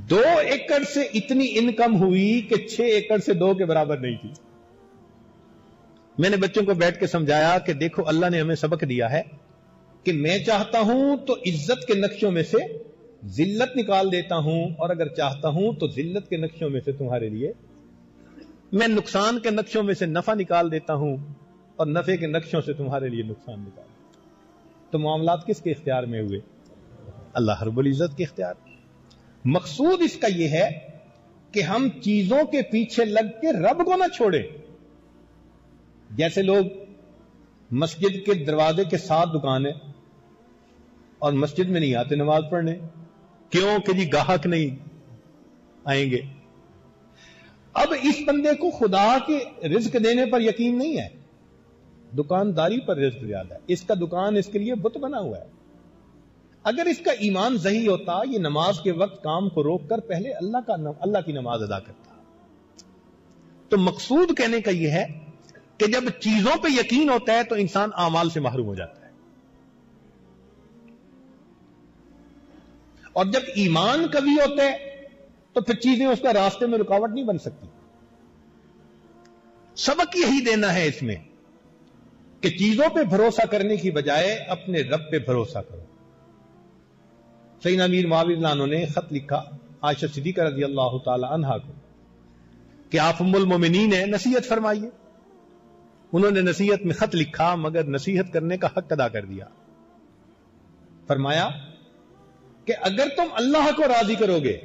2 ایکڑ سے اتنی انکم ہوئی کہ 6 ایکڑ سے 2 کے برابر نہیں تھی. میں نے بچوں کو بیٹھ کے سمجھایا کہ دیکھو اللہ نے ہمیں سبق دیا ہے کہ میں چاہتا ہوں تو عزت کے نقشوں میں سے ذلت نکال دیتا ہوں, اور اگر چاہتا ہوں تو ذلت کے نقشوں میں سے تمہارے لیے میں نقصان کے نقشوں میں سے نفع نکال دیتا ہوں, اور نفع کے نقشوں سے تمہارے لیے نقصان نکال دیتا ہوں. تو معاملات کس کے اختیار میں ہوئے؟ اللہ رب العزت کے اختیار. مقصود اس کا یہ ہے کہ ہم چیزوں کے پیچھے لگ کے رب کو نہ چھوڑیں. جیسے لوگ مسجد کے دروازے کے ساتھ دکان ہے اور مسجد میں نہیں آتے نماز پڑھنے, کیوں کہ جی گاہک نہیں آئیں گے. اب اس بندے کو خدا کے رزق دینے پر یقین نہیں ہے, دکانداری پر رزق زیادہ ہے. اس کا دکان اس کے لیے بت بنا ہوا ہے. اگر اس کا ایمان صحیح ہوتا یہ نماز کے وقت کام کو روک کر پہلے اللہ کی نماز ادا کرتا. تو مقصود کہنے کا یہ ہے کہ جب چیزوں پہ یقین ہوتا ہے تو انسان اعمال سے محروم ہو جاتا ہے, اور جب ایمان قوی ہوتا ہے تو پھر چیزیں اس کا راستے میں رکاوٹ نہیں بن سکتی. سبق یہی دینا ہے اس میں کہ چیزوں پہ بھروسہ کرنے کی بجائے اپنے رب پہ بھروسہ کرو. سیدنا امیر معاویہ رضی اللہ عنہ نے خط لکھا عائشہ صدیقہ رضی اللہ تعالی عنہا کو کہ آپ ام المومنین ہیں, نصیحت فرمائیے. انہوں نے نصیحت میں خط لکھا مگر نصیحت کرنے کا حق ادا کر دیا. فرمایا کہ اگر تم اللہ کو راضی کرو گے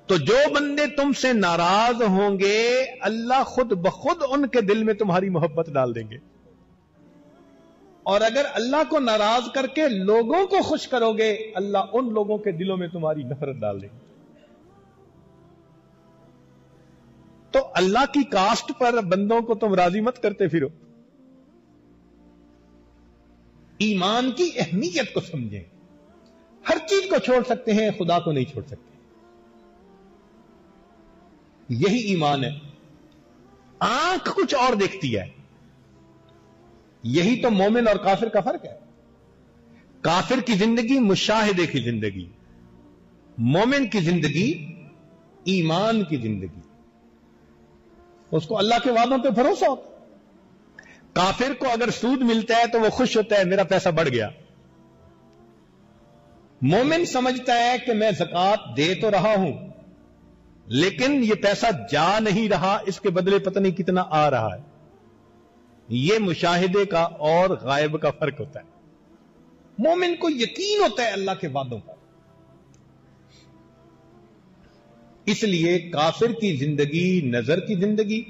تو جو بندے تم سے ناراض ہوں گے اللہ خود بخود ان کے دل میں تمہاری محبت ڈال دیں گے, اور اگر اللہ کو ناراض کر کے لوگوں کو خوش کرو گے اللہ ان لوگوں کے دلوں میں تمہاری نفرت ڈال دیں گے. تو اللہ کی کاسٹ پر بندوں کو تم راضی مت کرتے پھرو. ایمان کی اہمیت کو سمجھیں. ہر چیز کو چھوڑ سکتے ہیں, خدا کو نہیں چھوڑ سکتے. یہی ایمان ہے. آنکھ کچھ اور دیکھتی ہے, یہی تو مومن اور کافر کا فرق ہے. کافر کی زندگی مشاہدے کی زندگی, مومن کی زندگی ایمان کی زندگی. اس کو اللہ کے وعدوں پہ بھروسہ ہوتا ہے. کافر کو اگر سود ملتا ہے تو وہ خوش ہوتا ہے میرا پیسہ بڑھ گیا. مومن سمجھتا ہے کہ میں زکات دے تو رہا ہوں لیکن یہ پیسہ جا نہیں رہا, اس کے بدلے پتہ نہیں کتنا آ رہا ہے. یہ مشاہدے کا اور غائب کا فرق ہوتا ہے. مومن کو یقین ہوتا ہے اللہ کے وعدوں پر. اس لیے کافر کی زندگی نظر کی زندگی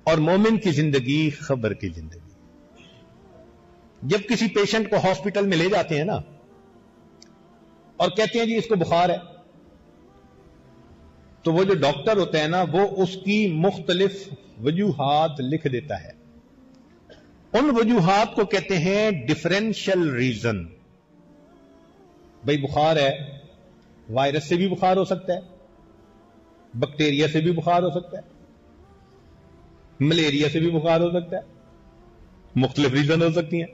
اور مومن کی زندگی خبر کی زندگی. جب کسی پیشنٹ کو ہاسپٹل میں لے جاتے ہیں نا اور کہتے ہیں جی اس کو بخار ہے, تو وہ جو ڈاکٹر ہوتا ہے نا وہ اس کی مختلف وجوہات لکھ دیتا ہے. ان وجوہات کو کہتے ہیں ڈفرینشل ریزن. بھئی بخار ہے, وائرس سے بھی بخار ہو سکتا ہے, بیکٹیریا سے بھی بخار ہو سکتا ہے, ملیریا سے بھی بخار ہو سکتا ہے, مختلف ریزن ہو سکتی ہیں.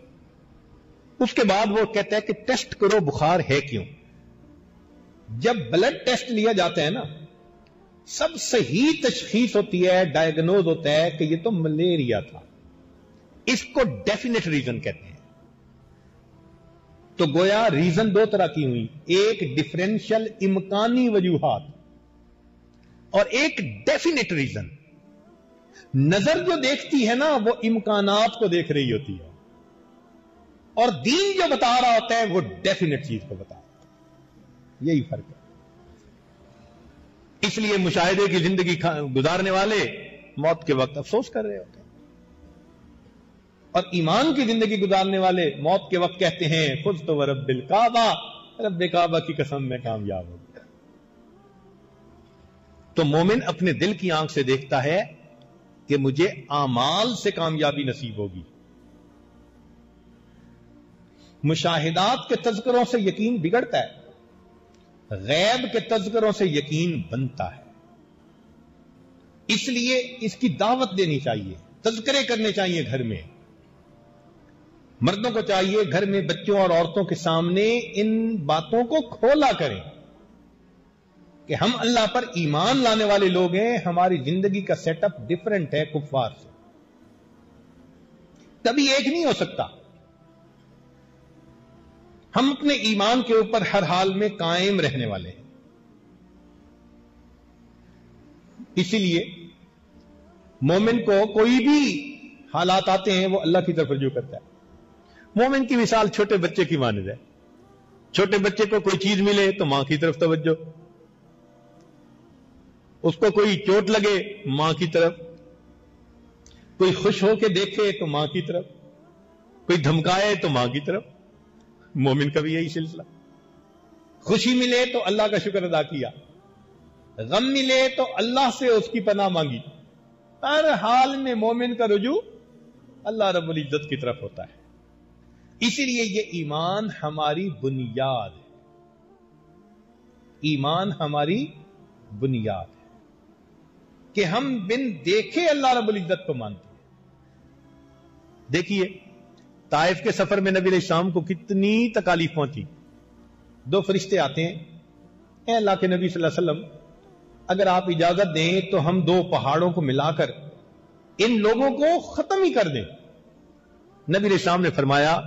اس کے بعد وہ کہتا ہے کہ ٹیسٹ کرو بخار ہے کیوں. جب بلڈ ٹیسٹ لیا جاتا ہے نا سب صحیح تشخیص ہوتی ہے, ڈائیگنوز ہوتا ہے کہ یہ تو ملیریا تھا. اس کو ڈیفینیٹ ریزن کہتے ہیں. تو گویا ریزن 2 طرح کی ہوئی, ایک ڈفرینشل امکانی وجوہات اور ایک ڈیفینیٹ ریزن. نظر جو دیکھتی ہے نا وہ امکانات کو دیکھ رہی ہوتی ہے, اور دین جو بتا رہا ہوتا ہے وہ ڈیفینیٹ چیز کو بتا رہا ہے. یہی فرق ہے. اس لیے مشاہدے کی زندگی گزارنے والے موت کے وقت افسوس کر رہے ہوتے ہیں, اور ایمان کی زندگی گزارنے والے موت کے وقت کہتے ہیں فزت ورب الکعبہ, رب کعبہ کی قسم میں کامیاب ہو گیا. تو مومن اپنے دل کی آنکھ سے دیکھتا ہے کہ مجھے اعمال سے کامیابی نصیب ہوگی. مشاہدات کے تذکروں سے یقین بگڑتا ہے، غیب کے تذکروں سے یقین بنتا ہے. اس لیے اس کی دعوت دینی چاہیے، تذکرے کرنے چاہیے گھر میں. مردوں کو چاہیے گھر میں بچوں اور عورتوں کے سامنے ان باتوں کو کھولا کریں کہ ہم اللہ پر ایمان لانے والے لوگ ہیں، ہماری زندگی کا سیٹ اپ ڈفرنٹ ہے کفار سے. کبھی ایک نہیں ہو سکتا. ہم اپنے ایمان کے اوپر ہر حال میں قائم رہنے والے ہیں. اسی لیے مومن کو کوئی بھی حالات آتے ہیں وہ اللہ کی طرف رجوع کرتا ہے. مومن کی مثال چھوٹے بچے کی مانند ہے. چھوٹے بچے کو کوئی چیز ملے تو ماں کی طرف توجہ، اس کو کوئی چوٹ لگے ماں کی طرف، کوئی خوش ہو کے دیکھے تو ماں کی طرف، کوئی دھمکائے تو ماں کی طرف. مومن کا بھی یہی سلسلہ. خوشی ملے تو اللہ کا شکر ادا کیا، غم ملے تو اللہ سے اس کی پناہ مانگی. ہر حال میں مومن کا رجوع اللہ رب العزت کی طرف ہوتا ہے. اسی لیے یہ ایمان ہماری بنیاد ہے. ایمان ہماری بنیاد ہے کہ ہم بن دیکھے اللہ رب العزت کو مانتے ہیں. دیکھیے طائف کے سفر میں نبی علیہ السلام کو کتنی تکالیف پہنچی. 2 فرشتے آتے ہیں، اے اللہ کے نبی صلی اللہ علیہ وسلم اگر آپ اجازت دیں تو ہم 2 پہاڑوں کو ملا کر ان لوگوں کو ختم ہی کر دیں. نبی علیہ السلام نے فرمایا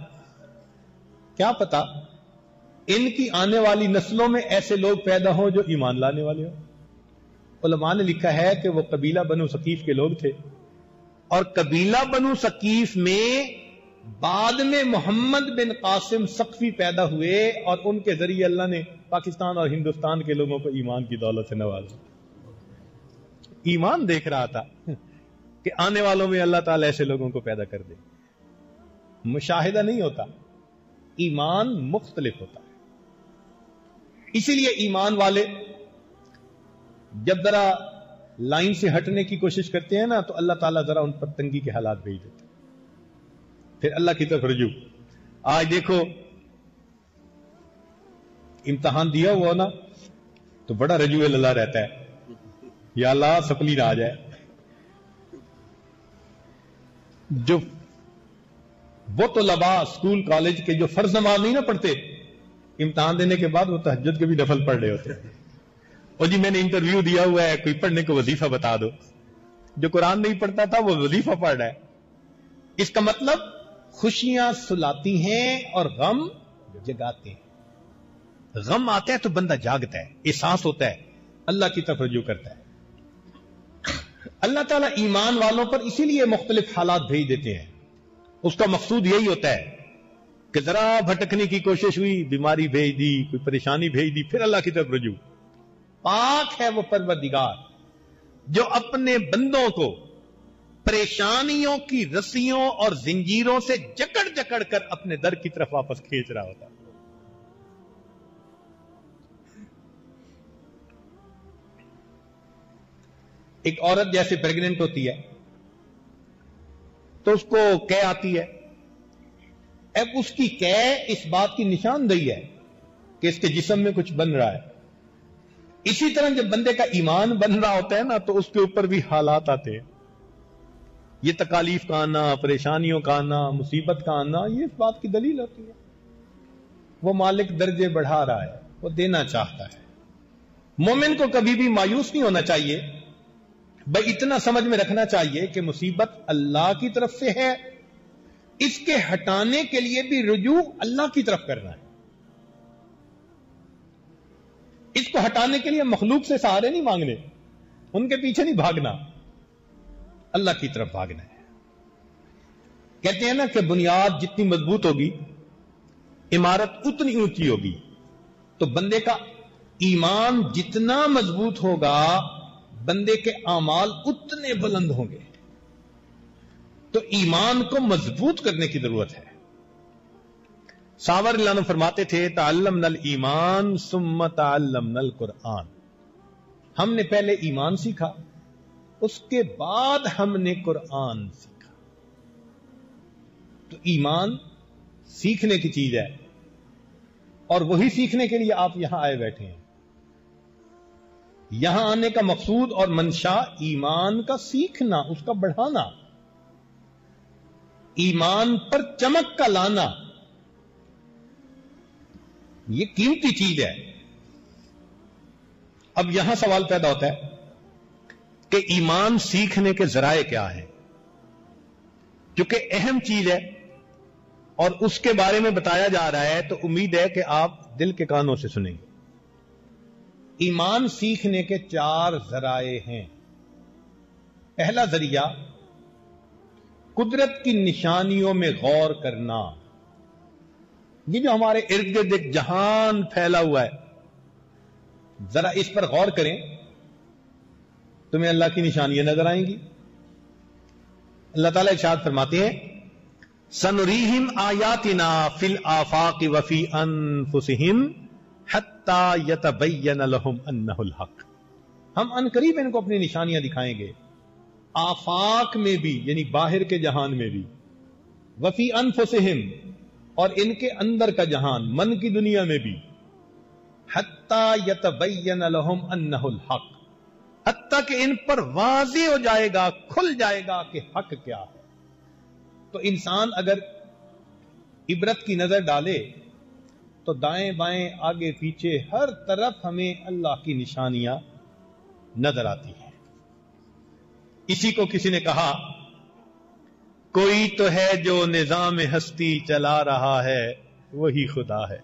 کیا پتا ان کی آنے والی نسلوں میں ایسے لوگ پیدا ہوں جو ایمان لانے والے ہوں. علماء نے لکھا ہے کہ وہ قبیلہ بنو ثقیف کے لوگ تھے، اور قبیلہ بنو ثقیف میں بعد میں محمد بن قاسم ثقفی پیدا ہوئے، اور ان کے ذریعے اللہ نے پاکستان اور ہندوستان کے لوگوں کو ایمان کی دولت سے نوازا. ایمان دیکھ رہا تھا کہ آنے والوں میں اللہ تعالی ایسے لوگوں کو پیدا کر دے. مشاہدہ نہیں ہوتا، ایمان مختلف ہوتا ہے. اسی لیے ایمان والے جب ذرا لائن سے ہٹنے کی کوشش کرتے ہیں نا تو اللہ تعالیٰ ذرا ان پر تنگی کے حالات بھیج دیتے ہیں، پھر اللہ کی طرف رجوع. آج دیکھو امتحان دیا ہوا نا تو بڑا رجوع اللہ رہتا ہے، یا اللہ سپلی نہ آ جائے. جو وہ طلباء اسکول کالج کے جو فرض نماز نہیں نہ پڑھتے، امتحان دینے کے بعد وہ تہجد کے بھی نفل پڑھ رہے ہوتے ہیں. اور جی میں نے انٹرویو دیا ہوا ہے، کوئی پڑھنے کو وظیفہ بتا دو. جو قرآن نہیں پڑھتا تھا وہ وظیفہ پڑھ رہا ہے. اس کا مطلب خوشیاں سلاتی ہیں اور غم جگاتے ہیں. غم آتا ہے تو بندہ جاگتا ہے، احساس ہوتا ہے، اللہ کی طرف رجوع کرتا ہے. اللہ تعالیٰ ایمان والوں پر اسی لیے مختلف حالات بھیج دیتے ہیں. اس کا مقصود یہی ہوتا ہے کہ ذرا بھٹکنے کی کوشش ہوئی، بیماری بھیج دی، کوئی پریشانی بھیج دی، پھر اللہ کی طرف رجوع. پاک ہے وہ پروردگار جو اپنے بندوں کو پریشانیوں کی رسیوں اور زنجیروں سے جکڑ جکڑ کر اپنے در کی طرف واپس کھینچ رہا ہوتا. ایک عورت جیسے پریگننٹ ہوتی ہے تو اس کو قے آتی ہے. اب اس کی قے اس بات کی نشاندہی ہے کہ اس کے جسم میں کچھ بن رہا ہے. اسی طرح جب بندے کا ایمان بن رہا ہوتا ہے نا تو اس کے اوپر بھی حالات آتے ہیں. یہ تکالیف کا آنا، پریشانیوں کا آنا، مصیبت کا آنا، یہ اس بات کی دلیل ہوتی ہے وہ مالک درجے بڑھا رہا ہے، وہ دینا چاہتا ہے. مومن کو کبھی بھی مایوس نہیں ہونا چاہیے، بھائی اتنا سمجھ میں رکھنا چاہیے کہ مصیبت اللہ کی طرف سے ہے، اس کے ہٹانے کے لیے بھی رجوع اللہ کی طرف کرنا ہے. اس کو ہٹانے کے لیے مخلوق سے سہارے نہیں مانگنے، ان کے پیچھے نہیں بھاگنا، اللہ کی طرف بھاگنا ہے. کہتے ہیں نا کہ بنیاد جتنی مضبوط ہوگی عمارت اتنی اونچی ہوگی. تو بندے کا ایمان جتنا مضبوط ہوگا بندے کے اعمال اتنے بلند ہوں گے. تو ایمان کو مضبوط کرنے کی ضرورت ہے. ساور اللہ عنہ فرماتے تھے تعلمنا الایمان ثم تعلمنا القرآن، ہم نے پہلے ایمان سیکھا، اس کے بعد ہم نے قرآن سیکھا۔ تو ایمان سیکھنے کی چیز ہے، اور وہی سیکھنے کے لیے آپ یہاں آئے بیٹھے ہیں۔ یہاں آنے کا مقصود اور منشا ایمان کا سیکھنا، اس کا بڑھانا، ایمان پر چمک کا لانا، یہ قیمتی چیز ہے۔ اب یہاں سوال پیدا ہوتا ہے کہ ایمان سیکھنے کے ذرائع کیا ہیں؟ کیونکہ اہم چیز ہے اور اس کے بارے میں بتایا جا رہا ہے، تو امید ہے کہ آپ دل کے کانوں سے سنیں گے۔ ایمان سیکھنے کے 4 ذرائع ہیں۔ پہلا ذریعہ قدرت کی نشانیوں میں غور کرنا۔ یہ جو ہمارے ارد گرد ایک جہان پھیلا ہوا ہے، ذرا اس پر غور کریں، تمہیں اللہ کی نشانیاں نظر آئیں گی۔ اللہ تعالیٰ ارشاد فرماتے ہیں سنریہم آیاتنا فی الآفاق وفی انفسہم حتی یتبین لہم انہ الحق، ہم عنقریب ان کو اپنی نشانیاں دکھائیں گے، آفاق میں بھی یعنی باہر کے جہان میں بھی، وفی انفسہم اور ان کے اندر کا جہان من کی دنیا میں بھی، حتی یتبین لہم انہ الحق، حتیٰ کہ ان پر واضح ہو جائے گا، کھل جائے گا کہ حق کیا ہے۔ تو انسان اگر عبرت کی نظر ڈالے تو دائیں بائیں آگے پیچھے ہر طرف ہمیں اللہ کی نشانیاں نظر آتی ہیں۔ اسی کو کسی نے کہا کوئی تو ہے جو نظام ہستی چلا رہا ہے وہی خدا ہے۔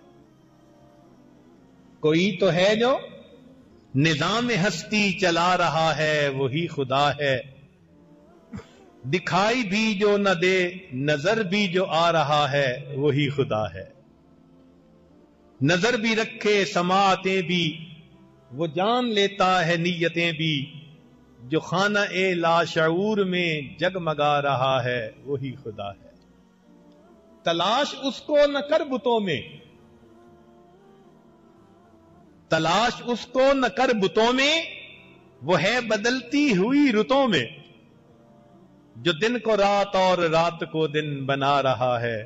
کوئی تو ہے جو نظام ہستی چلا رہا ہے وہی خدا ہے، دکھائی بھی جو نہ دے نظر بھی جو آ رہا ہے وہی خدا ہے، نظر بھی رکھے سماعتیں بھی وہ جان لیتا ہے نیتیں بھی، جو خانہ لاشعور میں جگمگا رہا ہے وہی خدا ہے۔ تلاش اس کو نہ کر بتوں میں، تلاش اس کو نہ کر بتوں میں، وہ ہے بدلتی ہوئی رتوں میں، جو دن کو رات اور رات کو دن بنا رہا ہے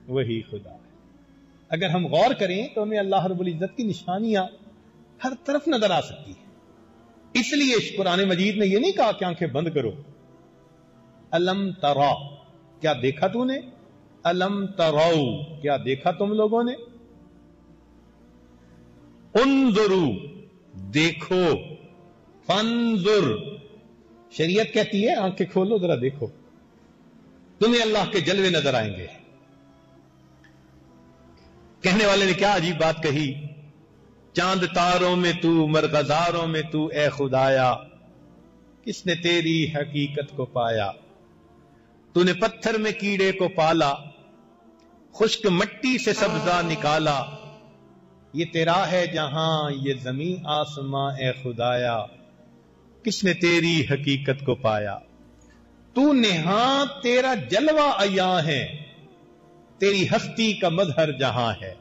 وہی خدا ہے۔ اگر ہم غور کریں تو ہمیں اللہ رب العزت کی نشانیاں ہر طرف نظر آ سکتی ہیں۔ اس لیے قرآن مجید نے یہ نہیں کہا کہ آنکھیں بند کرو، الم ترا کیا دیکھا تو نے، الم ترو کیا دیکھا تم لوگوں نے، انظرو دیکھو، فانظر شریعت کہتی ہے آنکھیں کھولو ذرا دیکھو، تمہیں اللہ کے جلوے نظر آئیں گے۔ کہنے والے نے کیا عجیب بات کہی، چاند تاروں میں تو مرغزاروں میں تو اے خدایا، کس نے تیری حقیقت کو پایا، تو نے پتھر میں کیڑے کو پالا، خشک مٹی سے سبزہ نکالا، یہ تیرا ہے جہاں یہ زمین آسماں اے خدایا، کس نے تیری حقیقت کو پایا، تو نہاں تیرا جلوہ عیاں ہے، تیری ہستی کا مظہر جہاں ہے،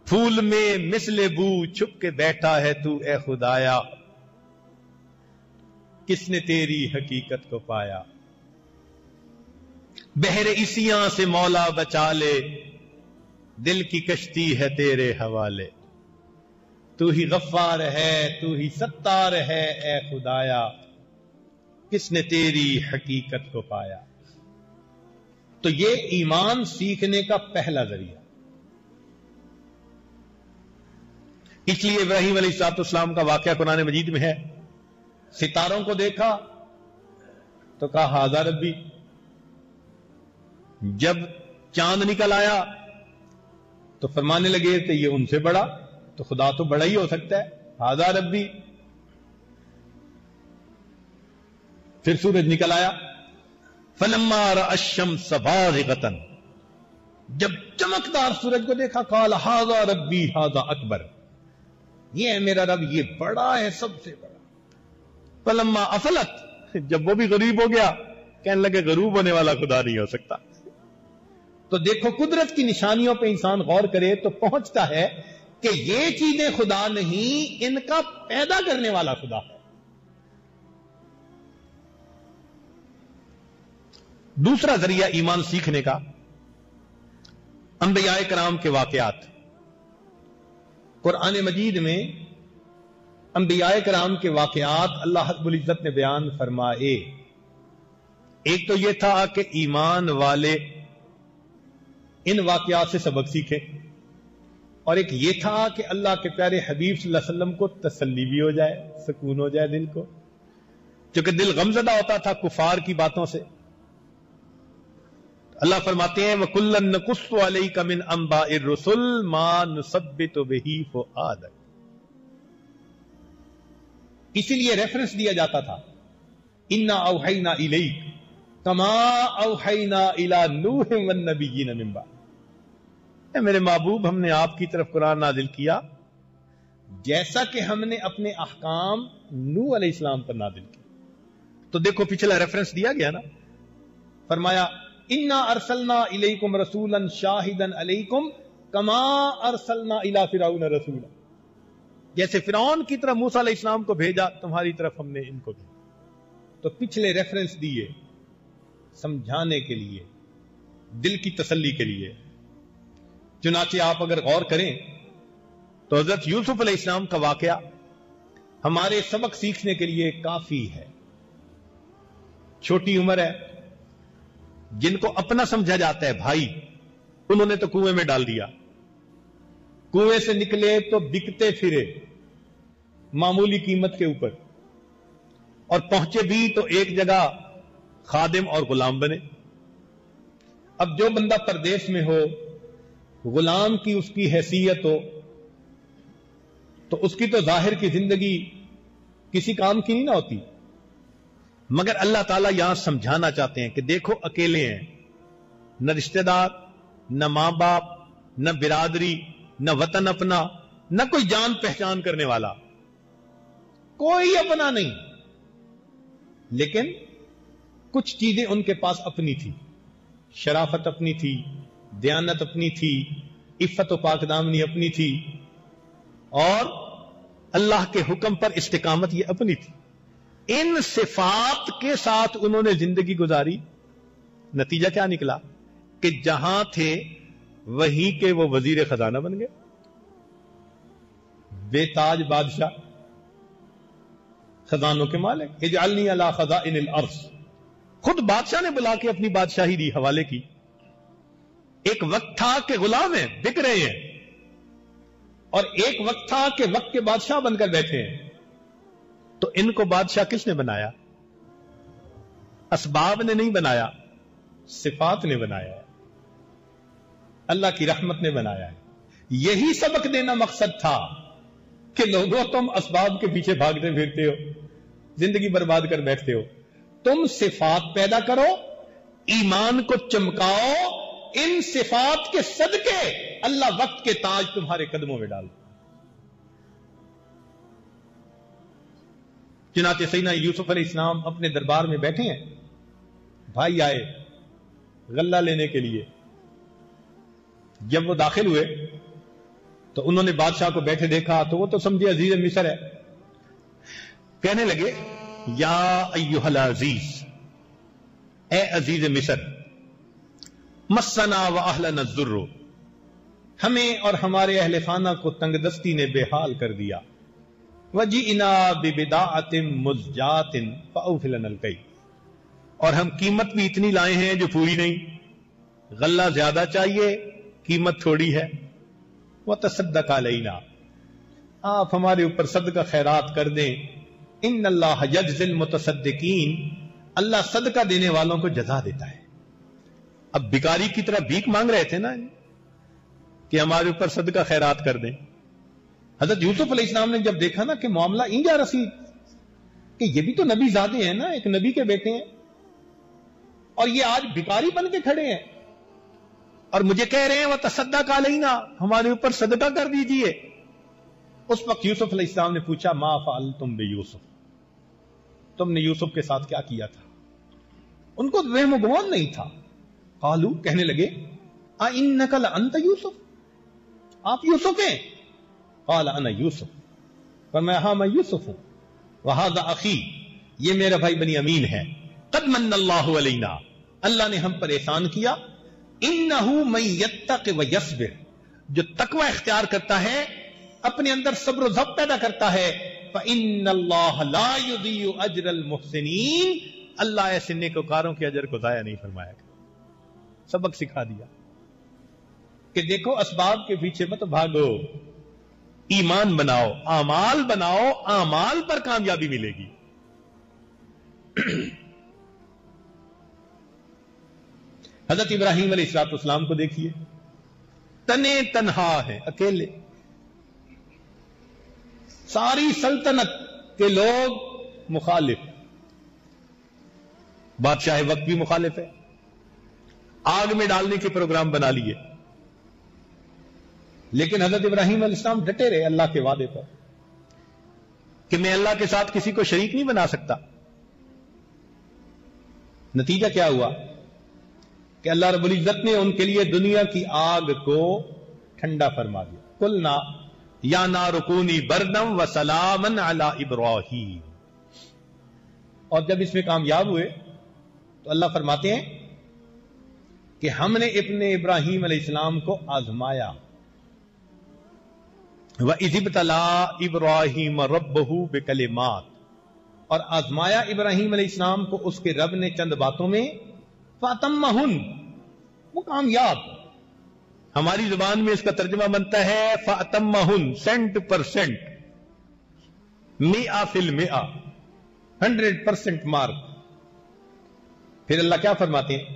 پھول میں مثل بو چھپ کے بیٹھا ہے تو اے خدایا، کس نے تیری حقیقت کو پایا، بحر اسیاں سے مولا بچا لے، دل کی کشتی ہے تیرے حوالے، تو ہی غفار ہے تو ہی ستار ہے اے خدایا، کس نے تیری حقیقت کو پایا۔ تو یہ ایمان سیکھنے کا پہلا ذریعہ۔ اس لیے ابراہیم علیہ السلام کا واقعہ قرآن مجید میں ہے، ستاروں کو دیکھا تو کہا ھذا ربی، جب چاند نکل آیا تو فرمانے لگے کہ یہ ان سے بڑا، تو خدا تو بڑا ہی ہو سکتا ہے، ھذا ربی۔ پھر سورج نکل آیا، فلما رأى الشمس باذغة، جب چمکدار سورج کو دیکھا قال ھذا ربی ھذا اکبر، یہ ہے میرا رب، یہ بڑا ہے سب سے بڑا۔ فلما افلت، جب وہ بھی غریب ہو گیا، کہنے لگے غروب ہونے والا خدا نہیں ہو سکتا۔ تو دیکھو قدرت کی نشانیوں پہ انسان غور کرے تو پہنچتا ہے کہ یہ چیزیں خدا نہیں، ان کا پیدا کرنے والا خدا ہے۔ دوسرا ذریعہ ایمان سیکھنے کا انبیاء کرام کے واقعات۔ قرآن مجید میں انبیاء کرام کے واقعات اللہ رب العزت نے بیان فرمائے۔ ایک تو یہ تھا کہ ایمان والے ان واقعات سے سبق سیکھیں، اور ایک یہ تھا کہ اللہ کے پیارے حبیب صلی اللہ علیہ وسلم کو تسلی بھی ہو جائے، سکون ہو جائے دل کو، کیونکہ دل غمزدہ ہوتا تھا کفار کی باتوں سے۔ اللہ فرماتے ہیں وَكُلًّا نَقُصُّ عَلَيْكَ مِنْ أَنْبَاءِ الرُّسُلِ مَا نُثَبِّتُ بِهِ فُؤَادَكَ۔ اسی لیے ریفرنس دیا جاتا تھا اِنَّا أَوْحَيْنَا إِلَيْكَ كَمَا أَوْحَيْنَا إِلَى نُوحٍ وَالنَّبِيِّينَ مِن بَعْدِهِ۔ اے میرے محبوب، ہم نے آپ کی طرف قرآن نازل کیا جیسا کہ ہم نے اپنے احکام نوح علیہ السلام پر نازل کیا۔ تو دیکھو پچھلا ریفرنس دیا گیا نا، فرمایا اِنَّا أَرْسَلْنَا إِلَيْكُمْ رَسُولًا شَاهِدًا عَلَيْكُمْ كَمَا أَرْسَلْنَا إِلَى فِرْعَوْنَ رَسُولًا۔ جیسے فرعون کی طرف موسیٰ علیہ السلام کو بھیجا، تمہاری طرف ہم نے ان کو بھیجا۔ تو پچھلے ریفرنس دیے سمجھانے کے لیے، دل کی تسلی کے لیے۔ چنانچہ آپ اگر غور کریں تو حضرت یوسف علیہ السلام کا واقعہ ہمارے سبق سیکھنے کے لیے کافی ہے۔ چھوٹی عمر ہے، جن کو اپنا سمجھا جاتا ہے بھائی، انہوں نے تو کنویں میں ڈال دیا، کنویں سے نکلے تو بکتے پھرے معمولی قیمت کے اوپر، اور پہنچے بھی تو ایک جگہ خادم اور غلام بنے۔ اب جو بندہ پردیس میں ہو، غلام کی اس کی حیثیت ہو، تو اس کی تو ظاہر کی زندگی کسی کام کی نہیں نہ ہوتی، مگر اللہ تعالیٰ یہاں سمجھانا چاہتے ہیں کہ دیکھو اکیلے ہیں، نہ رشتہ دار، نہ ماں باپ، نہ برادری، نہ وطن اپنا، نہ کوئی جان پہچان کرنے والا، کوئی اپنا نہیں، لیکن کچھ چیزیں ان کے پاس اپنی تھی۔ شرافت اپنی تھی، دیانت اپنی تھی، عفت و پاک دامنی اپنی تھی، اور اللہ کے حکم پر استقامت یہ اپنی تھی۔ ان صفات کے ساتھ انہوں نے زندگی گزاری۔ نتیجہ کیا نکلا کہ جہاں تھے وہیں کے وہ وزیر خزانہ بن گئے، بے تاج بادشاہ، خزانوں کے مالک۔ اجعلنی علی خزائن الارض، خود بادشاہ نے بلا کے اپنی بادشاہی دی، حوالے کی۔ ایک وقت تھا کہ غلام ہیں، بک رہے ہیں، اور ایک وقت تھا کہ وقت کے بادشاہ بن کر بیٹھے ہیں۔ تو ان کو بادشاہ کس نے بنایا؟ اسباب نے نہیں بنایا، صفات نے بنایا ہے، اللہ کی رحمت نے بنایا ہے۔ یہی سبق دینا مقصد تھا کہ لوگوں تم اسباب کے پیچھے بھاگتے پھرتے ہو، زندگی برباد کر بیٹھتے ہو، تم صفات پیدا کرو، ایمان کو چمکاؤ، ان صفات کے صدقے اللہ وقت کے تاج تمہارے قدموں میں ڈال۔ چنانچہ سیدنا یوسف علیہ السلام اپنے دربار میں بیٹھے ہیں، بھائی آئے غلہ لینے کے لیے۔ جب وہ داخل ہوئے تو انہوں نے بادشاہ کو بیٹھے دیکھا تو وہ تو سمجھے عزیز مصر ہے، کہنے لگے یا ایھا العزیز، اے عزیز مصر، مسنا واہلنا الضر، ہمیں اور ہمارے اہل خانہ کو تنگ دستی نے بے حال کر دیا، وجئنا ببضاعۃ مزجاۃ فاوف لنا الکیل، اور ہم قیمت بھی اتنی لائے ہیں جو پوری نہیں، غلہ زیادہ چاہیے، قیمت تھوڑی ہے، وتصدق علینا، آپ ہمارے اوپر صدقہ خیرات کر دیں، ان اللہ یجزی المتصدقین، اللہ صدقہ دینے والوں کو جزا دیتا ہے۔ اب بھکاری کی طرح بھیک مانگ رہے تھے نا کہ ہمارے اوپر صدقہ خیرات کر دیں۔ حضرت یوسف علیہ السلام نے جب دیکھا نا کہ معاملہ اینجا رسید کہ یہ بھی تو نبی زادے ہیں نا، ایک نبی کے بیٹے ہیں، اور یہ آج بھکاری بن کے کھڑے ہیں اور مجھے کہہ رہے ہیں وتصدق علینا، ہمارے اوپر صدقہ کر دیجئے۔ اس وقت یوسف علیہ السلام نے پوچھا ما فعلتم بیوسف، تم نے یوسف کے ساتھ کیا کیا تھا؟ ان کو وہم و گمان نہیں تھا۔ قالو، کہنے لگے أَإِنَّكَ لَأَنْتَ یوسف، آپ یوسف ہیں؟ قال انا یوسف، فرمایا ہاں میں یوسف ہوں، وہذا اخی، یہ میرا بھائی بنی امین ہے، قد من اللہ علینا، اللہ نے ہم پر احسان کیا، انہ من یتق ویصبر، جو تقوی اختیار کرتا ہے، اپنے اندر صبر و ضبط پیدا کرتا ہے، فإن اللہ لا یضیع اجر المحسنین، اللہ ایسے نیکوکاروں کے اجر کو ضائع نہیں فرمائے گا۔ سبق سکھا دیا کہ دیکھو اسباب کے پیچھے مت بھاگو، ایمان بناؤ، اعمال بناؤ، اعمال پر کامیابی ملے گی۔ حضرت ابراہیم علیہ السلام کو دیکھیے، تنے تنہا ہے، اکیلے، ساری سلطنت کے لوگ مخالف، بادشاہ وقت بھی مخالف ہے، آگ میں ڈالنے کے پروگرام بنا لیے، لیکن حضرت ابراہیم علیہ السلام ڈٹے رہے اللہ کے وعدے پر کہ میں اللہ کے ساتھ کسی کو شریک نہیں بنا سکتا۔ نتیجہ کیا ہوا کہ اللہ رب العزت نے ان کے لیے دنیا کی آگ کو ٹھنڈا فرما دیا، قلنا یا نار کونی بردم و سلاما علی ابراہیم، اور جب اس میں کامیاب ہوئے تو اللہ فرماتے ہیں کہ ہم نے ابن ابراہیم علیہ السلام کو آزمایا، وَإِذِ ابْتَلَىٰ إِبْرَاهِيمَ رَبُّهُ بِكَلِمَاتٍ، اور آزمایا ابراہیم علیہ السلام کو اس کے رب نے چند باتوں میں، فَأَتَمَّهُنَّ، وہ کامیاب، ہماری زبان میں اس کا ترجمہ بنتا ہے فَأَتَمَّهُنَّ، 100%، 100%، 100% مارک۔ پھر اللہ کیا فرماتے ہیں؟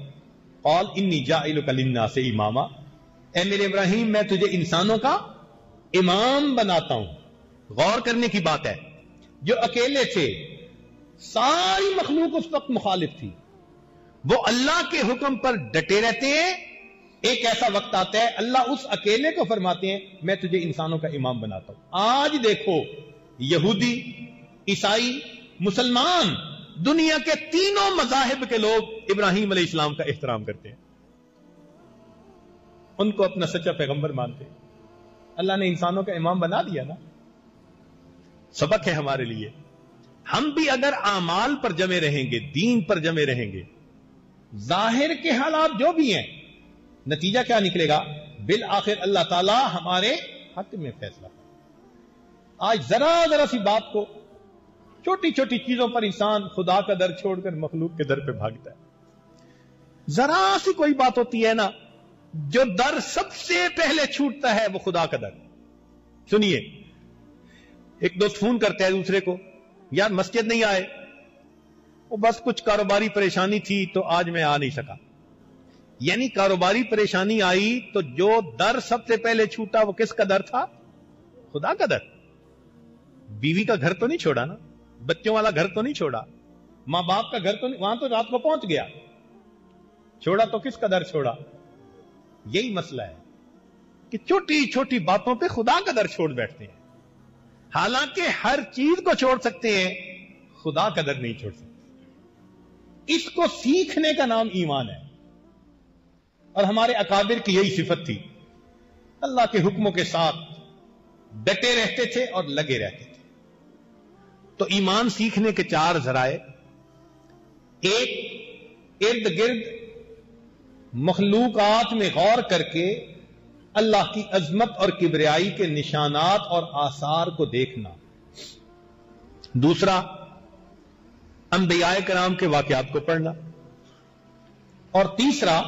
قال انی جاعلک للناس اماما، اے میرے ابراہیم میں تجھے انسانوں کا امام بناتا ہوں۔ غور کرنے کی بات ہے، جو اکیلے تھے، ساری مخلوق اس وقت مخالف تھی، وہ اللہ کے حکم پر ڈٹے رہتے ہیں، ایک ایسا وقت آتا ہے اللہ اس اکیلے کو فرماتے ہیں میں تجھے انسانوں کا امام بناتا ہوں۔ آج دیکھو یہودی، عیسائی، مسلمان، دنیا کے تینوں مذاہب کے لوگ ابراہیم علیہ السلام کا احترام کرتے ہیں، ان کو اپنا سچا پیغمبر مانتے ہیں۔ اللہ نے انسانوں کا امام بنا دیا نا۔ سبق ہے ہمارے لیے، ہم بھی اگر اعمال پر جمے رہیں گے، دین پر جمے رہیں گے، ظاہر کے حالات جو بھی ہیں، نتیجہ کیا نکلے گا؟ بالآخر اللہ تعالی ہمارے حق میں فیصلہ۔ آج ذرا سی بات کو، چھوٹی چھوٹی چیزوں پر انسان خدا کا در چھوڑ کر مخلوق کے در پہ بھاگتا ہے۔ ذرا سی کوئی بات ہوتی ہے نا، جو در سب سے پہلے چھوٹتا ہے وہ خدا کا در۔ سنیے، ایک دوست فون کرتا ہے دوسرے کو، یار مسجد نہیں آئے، وہ بس کچھ کاروباری پریشانی تھی تو آج میں آ نہیں سکا۔ یعنی کاروباری پریشانی آئی تو جو در سب سے پہلے چھوٹا وہ کس کا در تھا؟ خدا کا در۔ بیوی کا گھر تو نہیں چھوڑا نا، بچوں والا گھر تو نہیں چھوڑا، ماں باپ کا گھر تو نہیں، وہاں تو رات کو پہنچ گیا، چھوڑا تو کس کا در چھوڑا؟ یہی مسئلہ ہے کہ چھوٹی چھوٹی باتوں پہ خدا کا در چھوڑ بیٹھتے ہیں، حالانکہ ہر چیز کو چھوڑ سکتے ہیں، خدا کا در نہیں چھوڑ سکتے۔ اس کو سیکھنے کا نام ایمان ہے، اور ہمارے اکابر کی یہی صفت تھی، اللہ کے حکموں کے ساتھ ڈٹے رہتے تھے اور لگے رہتے تھے۔ تو ایمان سیکھنے کے 4 ذرائع، ایک، ارد گرد مخلوقات میں غور کر کے اللہ کی عظمت اور کبریائی کے نشانات اور آثار کو دیکھنا، دوسرا انبیاء کرام کے واقعات کو پڑھنا، اور تیسرا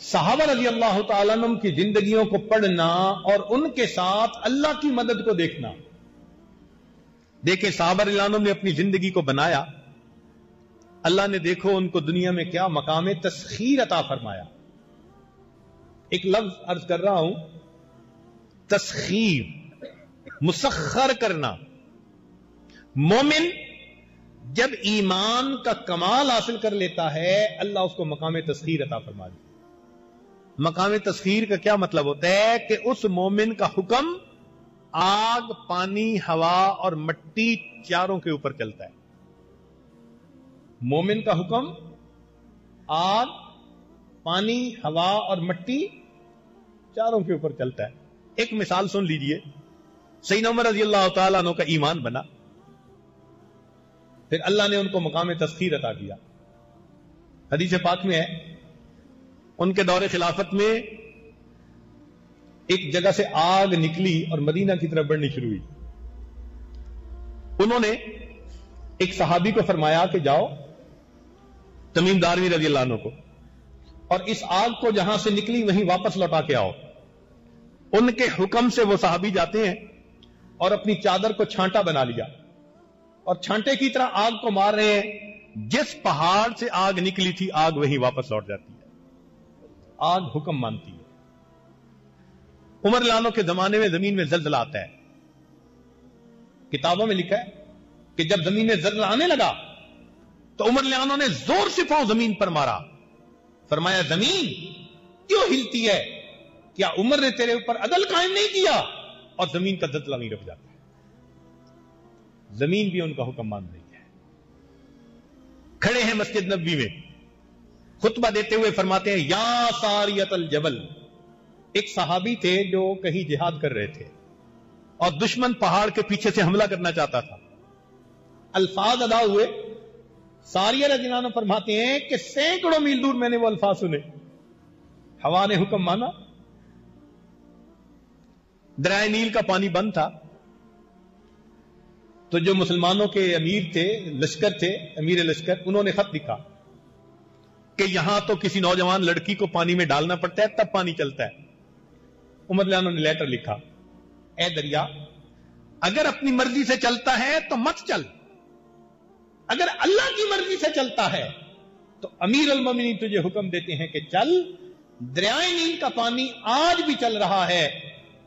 صحابہ رضی اللہ تعالیٰ عنہم کی زندگیوں کو پڑھنا اور ان کے ساتھ اللہ کی مدد کو دیکھنا۔ دیکھیں صحابہ رضی اللہ عنہم نے اپنی زندگی کو بنایا، اللہ نے دیکھو ان کو دنیا میں کیا مقام تسخیر عطا فرمایا۔ ایک لفظ عرض کر رہا ہوں، تسخیر، مسخر کرنا۔ مومن جب ایمان کا کمال حاصل کر لیتا ہے، اللہ اس کو مقام تسخیر عطا فرما دیتا۔ مقام تسخیر کا کیا مطلب ہوتا ہے؟ کہ اس مومن کا حکم آگ، پانی، ہوا اور مٹی چاروں کے اوپر چلتا ہے۔ مومن کا حکم آگ، پانی، ہوا اور مٹی چاروں کے اوپر چلتا ہے. ایک مثال سن لیجئے. سیدنا عمر رضی اللہ تعالیٰ عنہ کا ایمان بنا، پھر اللہ نے ان کو مقام تسخیر عطا کیا. حدیث پاک میں ہے ان کے دور خلافت میں ایک جگہ سے آگ نکلی اور مدینہ کی طرف بڑھنی شروع ہوئی. انہوں نے ایک صحابی کو فرمایا کہ جاؤ تمیم دارمی رضی اللہ عنہ کو، اور اس آگ کو جہاں سے نکلی وہیں واپس لوٹا کے آؤ. ان کے حکم سے وہ صحابی جاتے ہیں اور اپنی چادر کو چھانٹا بنا لیا اور چھانٹے کی طرح آگ کو مار رہے ہیں. جس پہاڑ سے آگ نکلی تھی آگ وہیں واپس لوٹ جاتی ہے. آگ حکم مانتی ہے. عمر رضی اللہ عنہ کے زمانے میں زمین میں زلزلہ آتا ہے. کتابوں میں لکھا ہے کہ جب زمین میں زلزلہ آنے لگا تو عمر رضی اللہ عنہ نے زور سے پاؤں زمین پر مارا. فرمایا زمین کیوں ہلتی ہے؟ کیا عمر نے تیرے اوپر عدل قائم نہیں کیا؟ اور زمین کا زلزلہ نہیں رک جاتا. زمین بھی ان کا حکم مان رہی ہے. کھڑے ہیں مسجد نبوی میں خطبہ دیتے ہوئے فرماتے ہیں یا ساریت الجبل. ایک صحابی تھے جو کہیں جہاد کر رہے تھے اور دشمن پہاڑ کے پیچھے سے حملہ کرنا چاہتا تھا. الفاظ ادا ہوئے. ساریہ رضی اللہ عنہ فرماتے ہیں کہ سینکڑوں میل دور میں نے وہ الفاظ سنے. ہوا نے حکم مانا. دریائے نیل کا پانی بند تھا تو جو مسلمانوں کے امیر تھے، لشکر تھے، امیر لشکر، انہوں نے خط لکھا کہ یہاں تو کسی نوجوان لڑکی کو پانی میں ڈالنا پڑتا ہے تب پانی چلتا ہے. عمر رضی اللہ عنہ نے لیٹر لکھا، اے دریا اگر اپنی مرضی سے چلتا ہے تو مت چل، اگر اللہ کی مرضی سے چلتا ہے تو امیر المومنین تجھے حکم دیتے ہیں کہ چل. دریائے نیل کا پانی آج بھی چل رہا ہے.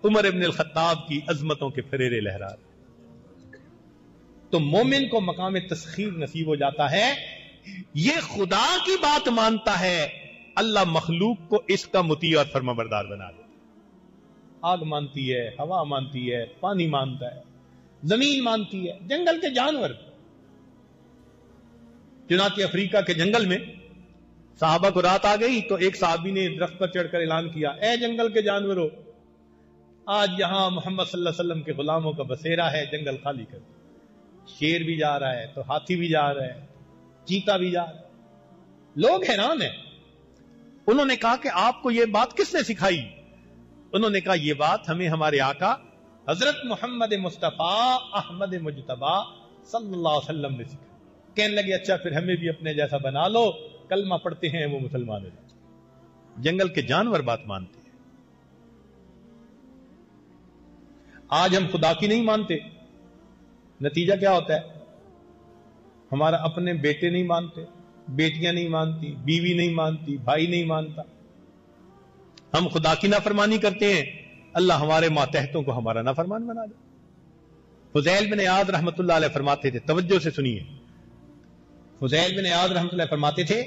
عمر ابن الخطاب کی عظمتوں کے فریرے لہرا رہے. تو مومن کو مقام تسخیر نصیب ہو جاتا ہے. یہ خدا کی بات مانتا ہے، اللہ مخلوق کو اس کا مطیع اور فرما بردار بنا دیتا. آگ مانتی ہے، ہوا مانتی ہے، پانی مانتا ہے، زمین مانتی ہے، جنگل کے جانور. چنانچہ افریقہ کے جنگل میں صحابہ کو رات آ گئی تو ایک صحابی نے درخت پر چڑھ کر اعلان کیا، اے جنگل کے جانوروں، آج یہاں محمد صلی اللہ علیہ وسلم کے غلاموں کا بسیرا ہے، جنگل خالی کر. شیر بھی جا رہا ہے تو ہاتھی بھی جا رہا ہے، چیتا بھی جا رہا ہے. لوگ حیران ہیں. انہوں نے کہا کہ آپ کو یہ بات کس نے سکھائی؟ انہوں نے کہا یہ بات ہمیں ہمارے آقا حضرت محمد مصطفیٰ احمد مجتبی صلی اللہ علیہ وسلم نے سکھائی. کہنے لگے اچھا پھر ہمیں بھی اپنے جیسا بنا لو، کلمہ پڑھتے ہیں وہ مسلمان ہو جاتے. جنگل کے جانور بات مانتے ہیں. آج ہم خدا کی نہیں مانتے، نتیجہ کیا ہوتا ہے؟ ہمارا اپنے بیٹے نہیں مانتے، بیٹیاں نہیں مانتی، بیوی نہیں مانتی، بھائی نہیں مانتا. ہم خدا کی نافرمانی کرتے ہیں، اللہ ہمارے ماتحتوں کو ہمارا نافرمان بنا دے. فضیل بن عیاض رحمۃ اللہ علیہ فرماتے تھے، توجہ سے سنیے، فضیل بن عیاض رحمۃ اللہ فرماتے تھے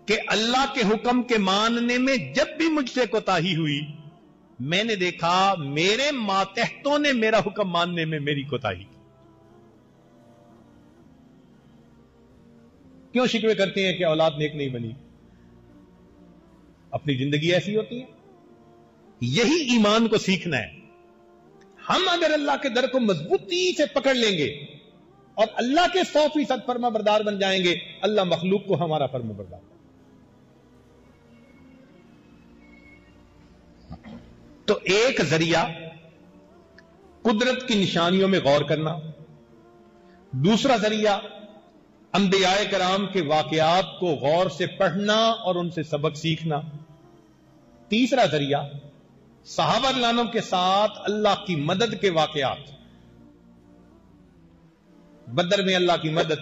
کہ اللہ کے حکم کے ماننے میں جب بھی مجھ سے کوتاہی ہوئی، میں نے دیکھا میرے ماتحتوں نے میرا حکم ماننے میں میری کوتاہی کی. کیوں شکوے کرتے ہیں کہ اولاد نیک نہیں بنی؟ اپنی زندگی ایسی ہوتی ہے. یہی ایمان کو سیکھنا ہے. ہم اگر اللہ کے در کو مضبوطی سے پکڑ لیں گے اور اللہ کے 100% فرما بردار بن جائیں گے، اللہ مخلوق کو ہمارا فرما بردار. تو ایک ذریعہ قدرت کی نشانیوں میں غور کرنا، دوسرا ذریعہ انبیاء کرام کے واقعات کو غور سے پڑھنا اور ان سے سبق سیکھنا، تیسرا ذریعہ صحابہ رضی اللہ عنہم کے ساتھ اللہ کی مدد کے واقعات. بدر میں اللہ کی مدد،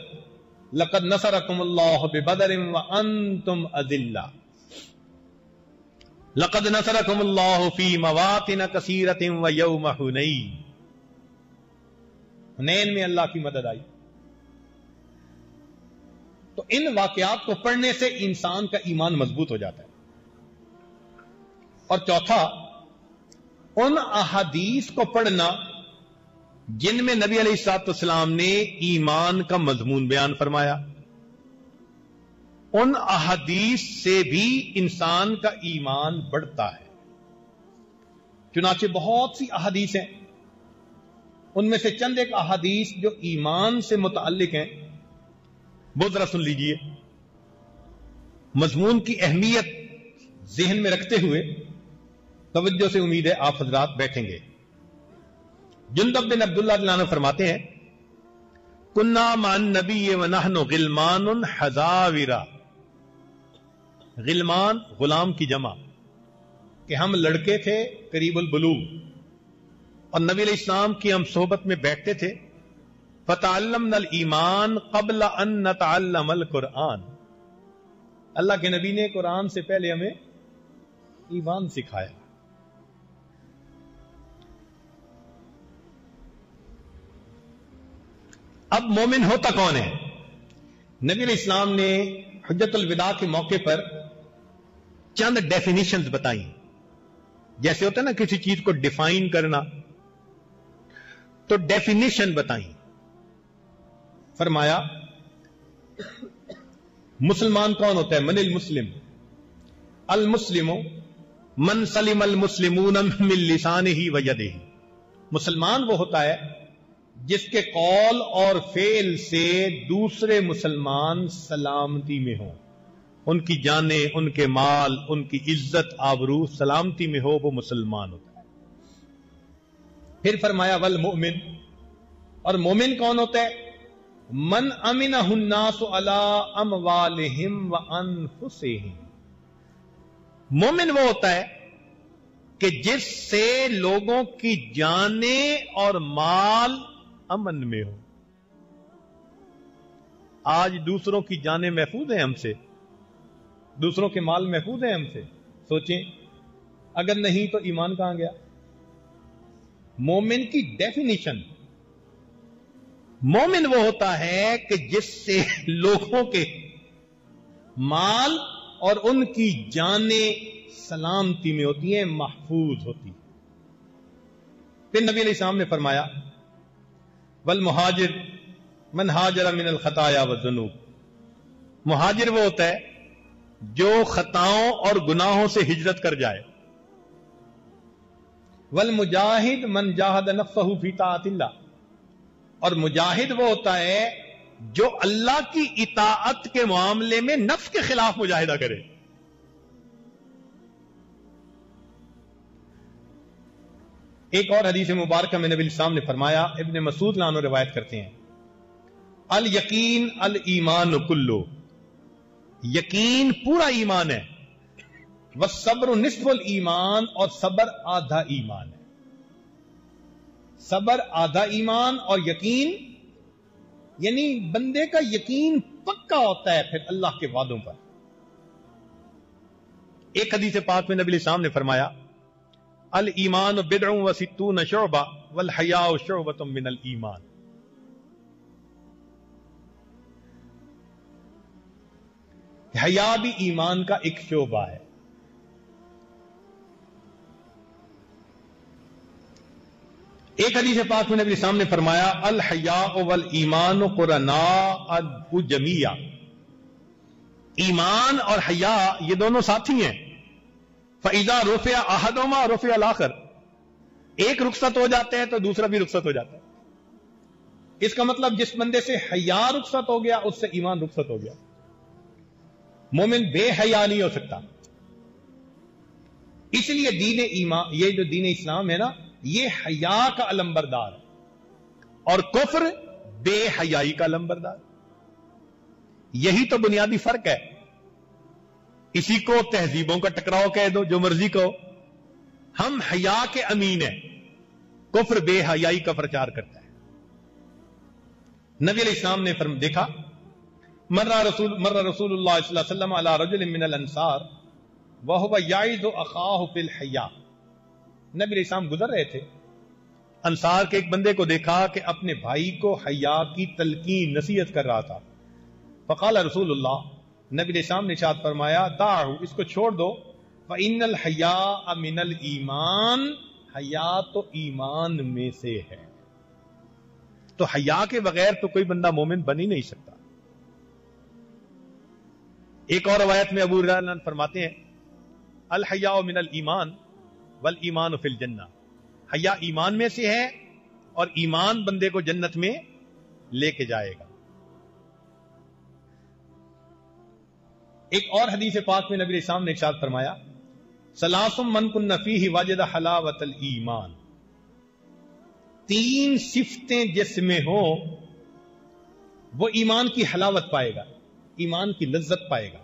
لقد نصرکم اللہ ببدر وانتم اذلہ، لقد نصرکم اللہ فی مواطن کثیرۃ ویوم حنین. حنین میں اللہ کی مدد آئی. تو ان واقعات کو پڑھنے سے انسان کا ایمان مضبوط ہو جاتا ہے. اور چوتھا، ان احادیث کو پڑھنا جن میں نبی علیہ الصلوۃ والسلام نے ایمان کا مضمون بیان فرمایا، ان احادیث سے بھی انسان کا ایمان بڑھتا ہے. چنانچہ بہت سی احادیث ہیں، ان میں سے چند ایک احادیث جو ایمان سے متعلق ہیں وہ ذرا سن لیجئے. مضمون کی اہمیت ذہن میں رکھتے ہوئے توجہ سے امید ہے آپ حضرات بیٹھیں گے. جندب بن عبداللہ رضی اللہ عنہ فرماتے ہیں کنا مع النبی ونحن غلمان حذاورا. غلمان غلام کی جمع، کہ ہم لڑکے تھے قریب البلوغ اور نبی علیہ السلام کی ہم صحبت میں بیٹھتے تھے. فتعلمنا الایمان قبل ان نتعلم القرآن. اللہ کے نبی نے قرآن سے پہلے ہمیں ایمان سکھایا. اب مومن ہوتا کون ہے؟ نبی علیہ السلام نے حجت الوداع کے موقع پر چند ڈیفینیشنز بتائیں. جیسے ہوتا ہے نا کسی چیز کو ڈیفائن کرنا، تو ڈیفینیشن بتائیں. فرمایا مسلمان کون ہوتا ہے؟ من المسلم، المسلم من سلم المسلمون من لسانہ و یدہ. مسلمان وہ ہوتا ہے جس کے قول اور فعل سے دوسرے مسلمان سلامتی میں ہوں، ان کی جانیں، ان کے مال، ان کی عزت آبرو سلامتی میں ہو، وہ مسلمان ہوتا ہے. پھر فرمایا والمؤمن، اور مومن کون ہوتا ہے؟ من امنہ الناس علی اموالہم وانفسہم. مومن وہ ہوتا ہے کہ جس سے لوگوں کی جانیں اور مال امن میں ہو. آج دوسروں کی جانیں محفوظ ہیں ہم سے، دوسروں کے مال محفوظ ہیں ہم سے. سوچیں اگر نہیں تو ایمان کہاں گیا؟ مومن کی ڈیفینیشن، مومن وہ ہوتا ہے کہ جس سے لوگوں کے مال اور ان کی جانیں سلامتی میں ہوتی ہیں، محفوظ ہوتی ہیں. پھر نبی علیہ السلام نے فرمایا والمہاجر من ہاجر من الخطایا والذنوب. مہاجر وہ ہوتا ہے جو خطاؤں اور گناہوں سے ہجرت کر جائے. والمجاہد من جاہد نفسہ فی طاعت اللہ. اور مجاہد وہ ہوتا ہے جو اللہ کی اطاعت کے معاملے میں نفس کے خلاف مجاہدہ کرے. ایک اور حدیث مبارکہ میں نبی الاسلام نے فرمایا، ابن مسعود عنہ روایت کرتے ہیں الیقین الایمان کلو. یقین پورا ایمان ہے. والصبر نصف الایمان، اور صبر آدھا ایمان ہے. صبر آدھا ایمان اور یقین یعنی بندے کا یقین پکا ہوتا ہے پھر اللہ کے وعدوں پر. ایک حدیث پاک میں نبی علیہ السلام نے فرمایا الایمان بضع وستون شعبہ والحیاء شعبۃ من الایمان. حیا بھی ایمان کا ایک شعبہ ہے. ایک حدیث پاک میں نبی علیہ السلام نے فرمایا الحیاء والایمان قرناء جمیعا. ایمان اور حیا یہ دونوں ساتھی ہیں. فَإِذَا رُفِعَ أَحَدُهُمَا رُفِعَ الْآخَرُ. ایک رخصت ہو جاتے ہیں تو دوسرا بھی رخصت ہو جاتا ہے. اس کا مطلب جس بندے سے حیا رخصت ہو گیا اس سے ایمان رخصت ہو گیا. مومن بے حیا نہیں ہو سکتا. اس لیے دین ایمان، یہ جو دین اسلام ہے نا، یہ حیا کا علمبردار ہے اور کفر بے حیائی کا علمبردار. یہی تو بنیادی فرق ہے. اسی کو تہذیبوں کا ٹکراؤ کہہ دو، جو مرضی کہو. ہم حیا کے امین ہیں، کفر بے حیائی کا پرچار کرتا ہے. نبی علیہ السلام نے دیکھا مر رسول اللہ صلی اللہ علیہ وسلم علی رجل من الانصار وهو یعظ اخاه فی الحیا. نبی علیہ السلام گزر رہے تھے، انصار کے ایک بندے کو دیکھا کہ اپنے بھائی کو حیا کی تلقین نصیحت کر رہا تھا. فقال رسول اللہ، نبی علیہ السلام نے ارشاد فرمایا دعہ، اس کو چھوڑ دو. فإن الحیاء من الایمان، حیا تو ایمان میں سے ہے. تو حیا کے بغیر تو کوئی بندہ مومن بن ہی نہیں سکتا. ایک اور روایت میں ابو ہریرہ فرماتے ہیں الحیاء من الایمان والایمان فی الجنہ، حیا ایمان میں سے ہے اور ایمان بندے کو جنت میں لے کے جائے گا۔ ایک اور حدیث پاک میں نبی اسلام نے ارشاد فرمایا ثلاث من کن فیہ وجد حلاوت الایمان، تین صفتیں جس میں ہو وہ ایمان کی حلاوت پائے گا، ایمان کی لذت پائے گا۔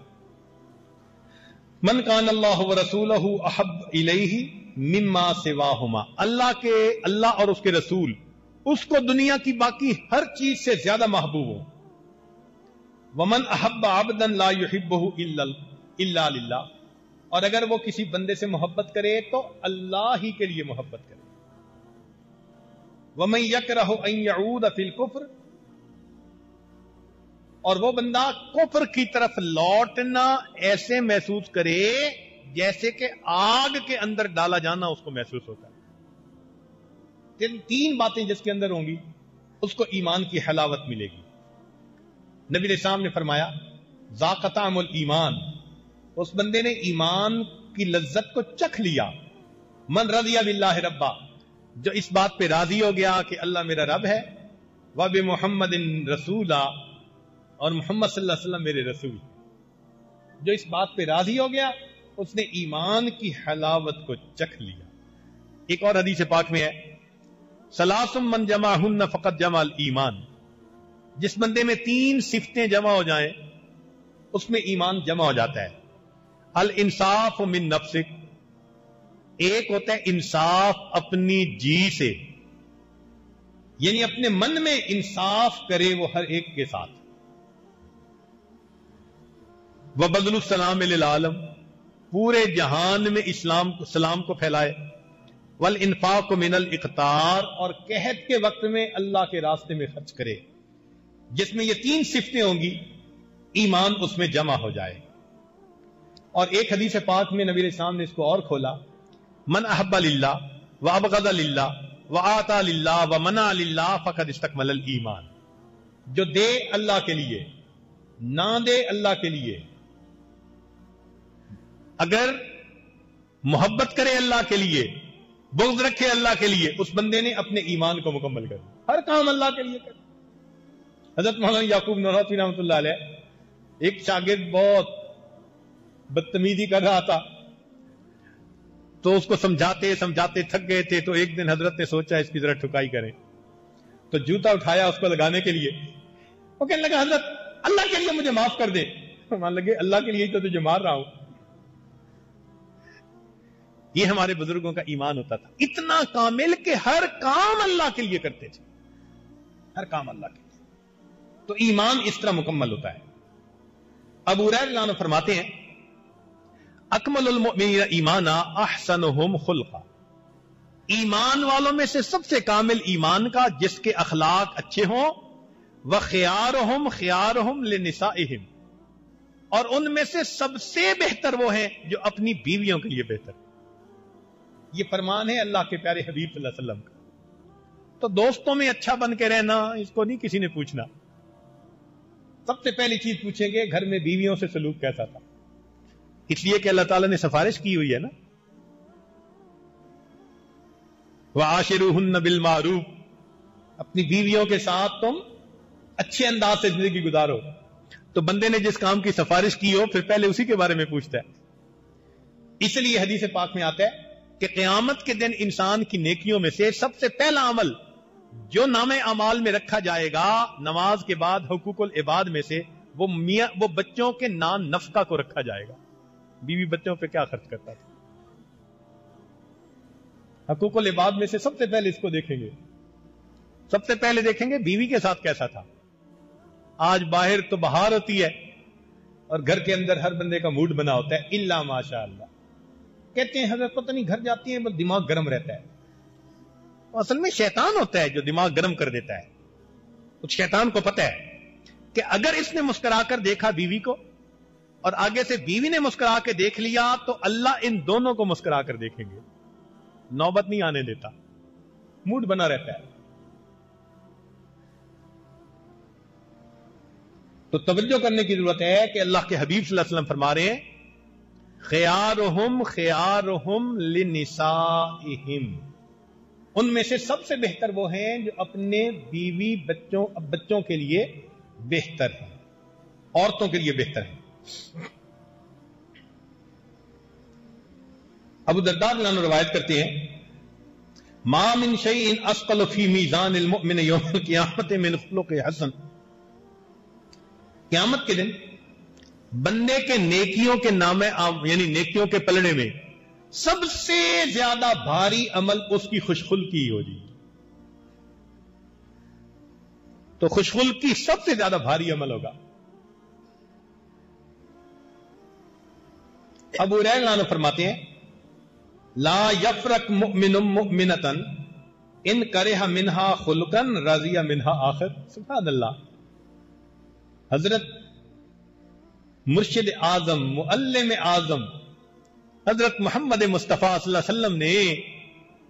من کان اللہ ورسولہ احب الیہ مما سواہما، اللہ اور اس کے رسول اس کو دنیا کی باقی ہر چیز سے زیادہ محبوب ہو۔ ومن احب عبدا لا يحبه الا للہ، اور اگر وہ کسی بندے سے محبت کرے تو اللہ ہی کے لیے محبت کرے۔ ومن یکرہ ان یعود فی الکفر، اور وہ بندہ کفر کی طرف لوٹنا ایسے محسوس کرے جیسے کہ آگ کے اندر ڈالا جانا اس کو محسوس ہوتا ہے۔ تین باتیں جس کے اندر ہوں گی اس کو ایمان کی حلاوت ملے گی۔ نبی علیہ السلام نے فرمایا ذاق طعم الایمان، اس بندے نے ایمان کی لذت کو چکھ لیا۔ من رضی باللہ ربا، جو اس بات پہ راضی ہو گیا کہ اللہ میرا رب ہے، وبمحمد رسولا، اور محمد صلی اللہ علیہ وسلم میرے رسول، جو اس بات پہ راضی ہو گیا اس نے ایمان کی حلاوت کو چکھ لیا۔ ایک اور حدیث پاک میں ہے ثلاث من جمعہن فقد جمع الایمان، جس بندے میں تین صفتیں جمع ہو جائیں اس میں ایمان جمع ہو جاتا ہے۔ الانصاف من نفسک، ایک ہوتا ہے انصاف اپنی جی سے، یعنی اپنے من میں انصاف کرے وہ ہر ایک کے ساتھ۔ وبذل السلام للعالم، پورے جہان میں سلام کو پھیلائے۔ والانفاق من الاقتار، اور قحط کے وقت میں اللہ کے راستے میں خرچ کرے۔ جس میں یہ تین صفتیں ہوں گی ایمان اس میں جمع ہو جائے۔ اور ایک حدیث پاک میں نبی علیہ السلام نے اس کو اور کھولا من احب للہ وابغض للہ وآتا للہ ومنع للہ فقد استکمل الایمان، جو دے اللہ کے لیے نہ دے اللہ کے لیے، اگر محبت کرے اللہ کے لیے بغض رکھے اللہ کے لیے، اس بندے نے اپنے ایمان کو مکمل کر دیا، ہر کام اللہ کے لیے کرے۔ حضرت مولانا یعقوب نورانی رحمۃ اللہ علیہ، ایک شاگرد بہت بدتمیزی کر رہا تھا تو اس کو سمجھاتے سمجھاتے تھک گئے تھے، تو ایک دن حضرت نے سوچا اس کی ذرا ٹھکائی کریں، تو جوتا اٹھایا اس کو لگانے کے لیے، وہ کہنے لگا حضرت اللہ کے لیے مجھے معاف کر دے۔ مان لگے اللہ کے لیے ہی تو تجھے مار رہا ہوں۔ یہ ہمارے بزرگوں کا ایمان ہوتا تھا، اتنا کامل کہ ہر کام اللہ کے لیے کرتے تھے، ہر کام اللہ کے لیے۔ تو ایمان اس طرح مکمل ہوتا ہے۔ ابو ہریرہ عنہ فرماتے ہیں اکمل المؤمنین ایمانا احسنہم خلقا، ایمان والوں میں سے سب سے کامل ایمان کا جس کے اخلاق اچھے ہوں، وخیارہم خیارہم لنسائہم، اور ان میں سے سب سے بہتر وہ ہیں جو اپنی بیویوں کے لیے بہتر۔ یہ فرمان ہے اللہ کے پیارے حبیب صلی اللہ علیہ وسلم کا۔ تو دوستوں میں اچھا بن کے رہنا، اس کو نہیں کسی نے پوچھنا، سب سے پہلی چیز پوچھیں گے گھر میں بیویوں سے سلوک کیسا تھا، اس لیے کہ اللہ تعالیٰ نے سفارش کی ہوئی ہے نا، وعاشروہن بالمعروف، اپنی بیویوں کے ساتھ تم اچھے انداز سے زندگی گزارو۔ تو بندے نے جس کام کی سفارش کی ہو پھر پہلے اسی کے بارے میں پوچھتا ہے۔ اس لیے حدیث پاک میں آتا ہے کہ قیامت کے دن انسان کی نیکیوں میں سے سب سے پہلا عمل جو نام اعمال میں رکھا جائے گا نماز کے بعد حقوق العباد میں سے، وہ بچوں کے نان نفقہ کو رکھا جائے گا۔ بیوی بچوں پہ کیا خرچ کرتا تھا، حقوق العباد میں سے سب سے پہلے اس کو دیکھیں گے، سب سے پہلے دیکھیں گے بیوی کے ساتھ کیسا تھا۔ آج باہر تو بہار ہوتی ہے اور گھر کے اندر ہر بندے کا موڈ بنا ہوتا ہے، الا ماشاء اللہ۔ کہتے ہیں حضرت پتہ نہیں گھر جاتی ہیں بس دماغ گرم رہتا ہے، اصل میں شیطان ہوتا ہے جو دماغ گرم کر دیتا ہے۔ اس شیطان کو پتہ ہے کہ اگر اس نے مسکرا کر دیکھا بیوی کو اور آگے سے بیوی نے مسکرا کے دیکھ لیا تو اللہ ان دونوں کو مسکرا کر دیکھیں گے، نوبت نہیں آنے دیتا، موڈ بنا رہتا ہے۔ تو توجہ کرنے کی ضرورت ہے کہ اللہ کے حبیب صلی اللہ علیہ وسلم فرما رہے ہیں خیارہم خیارہم لنسائہم، ان میں سے سب سے بہتر وہ ہیں جو اپنے بیوی بچوں کے لیے بہتر ہیں، عورتوں کے لیے بہتر ہیں۔ ابو درداء رضی اللہ عنہ روایت کرتے ہیں ما من شیء اثقل فی میزان المؤمن یوم القیامت من خلق حسن، قیامت کے دن بندے کے نیکیوں کے نامے یعنی نیکیوں کے پلڑے میں سب سے زیادہ بھاری عمل اس کی خوشخلقی ہوگی۔ تو خوشخلقی سب سے زیادہ بھاری عمل ہوگا۔ ابو ہریرہ رضی اللہ عنہ فرماتے ہیں لا یفرق مؤمن مؤمنۃ ان کرہ منہا خلقا رضی منہا آخر۔ سبحان اللہ، حضرت مرشد اعظم معلم اعظم حضرت محمد مصطفیٰ صلی اللہ علیہ وسلم نے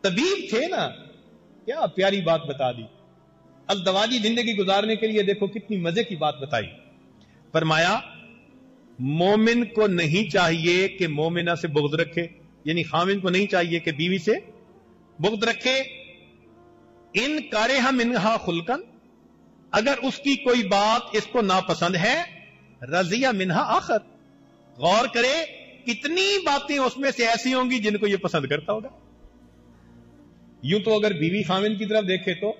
طبیب تھے نا، کیا پیاری بات بتا دی۔ ازدواجی زندگی گزارنے کے لیے دیکھو کتنی مزے کی بات بتائی۔ فرمایا مومن کو نہیں چاہیے کہ مومنہ سے بغض رکھے، یعنی خاوند کو نہیں چاہیے کہ بیوی سے بغض رکھے۔ ان کارہ منہا خلقا، اگر اس کی کوئی بات اس کو ناپسند ہے، رضی منہا آخر، غور کرے کتنی باتیں اس میں سے ایسی ہوں گی جن کو یہ پسند کرتا ہوگا۔ یوں تو اگر بیوی خاوند کی طرف دیکھے تو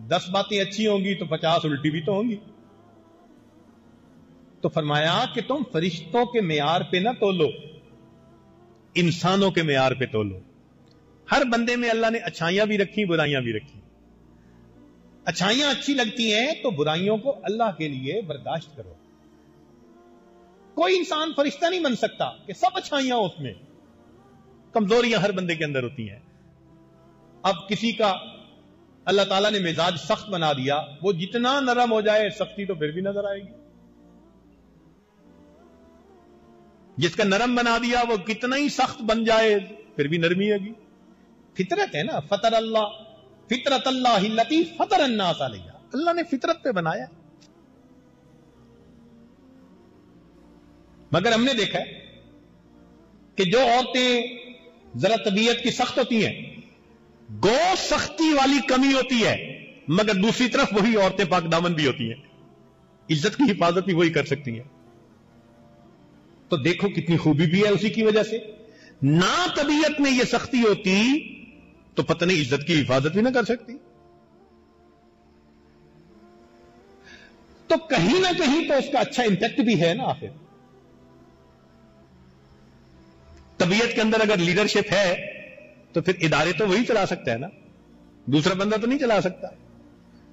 10 باتیں اچھی ہوں گی تو 50 الٹی بھی تو ہوں گی۔ تو فرمایا کہ تم فرشتوں کے معیار پہ نہ تولو، انسانوں کے معیار پہ تولو۔ ہر بندے میں اللہ نے اچھائیاں بھی رکھی، برائیاں بھی رکھی۔ اچھائیاں اچھی لگتی ہیں تو برائیوں کو اللہ کے لیے برداشت کرو۔ کوئی انسان فرشتہ نہیں بن سکتا کہ سب اچھائیاں اس میں، کمزوریاں ہر بندے کے اندر ہوتی ہیں۔ اب کسی کا اللہ تعالیٰ نے مزاج سخت بنا دیا، وہ جتنا نرم ہو جائے سختی تو پھر بھی نظر آئے گی۔ جس کا نرم بنا دیا وہ کتنا ہی سخت بن جائے پھر بھی نرمی ہوگی۔ فطرت ہے نا، فطر اللہ فطرت اللہ التی فطر الناس علیہا، اللہ نے فطرت پہ بنایا۔ مگر ہم نے دیکھا ہے کہ جو عورتیں ذرا طبیعت کی سخت ہوتی ہیں، گو سختی والی کمی ہوتی ہے، مگر دوسری طرف وہی عورتیں پاک دامن بھی ہوتی ہیں، عزت کی حفاظت بھی وہی کر سکتی ہیں۔ تو دیکھو کتنی خوبی بھی ہے اسی کی وجہ سے۔ نہ طبیعت میں یہ سختی ہوتی تو پتہ نہیں عزت کی حفاظت بھی نہ کر سکتی۔ تو کہیں نہ کہیں تو اس کا اچھا امپیکٹ بھی ہے نا۔ آخر طبیعت کے اندر اگر لیڈرشپ ہے تو پھر ادارے تو وہی چلا سکتا ہے نا، دوسرا بندہ تو نہیں چلا سکتا۔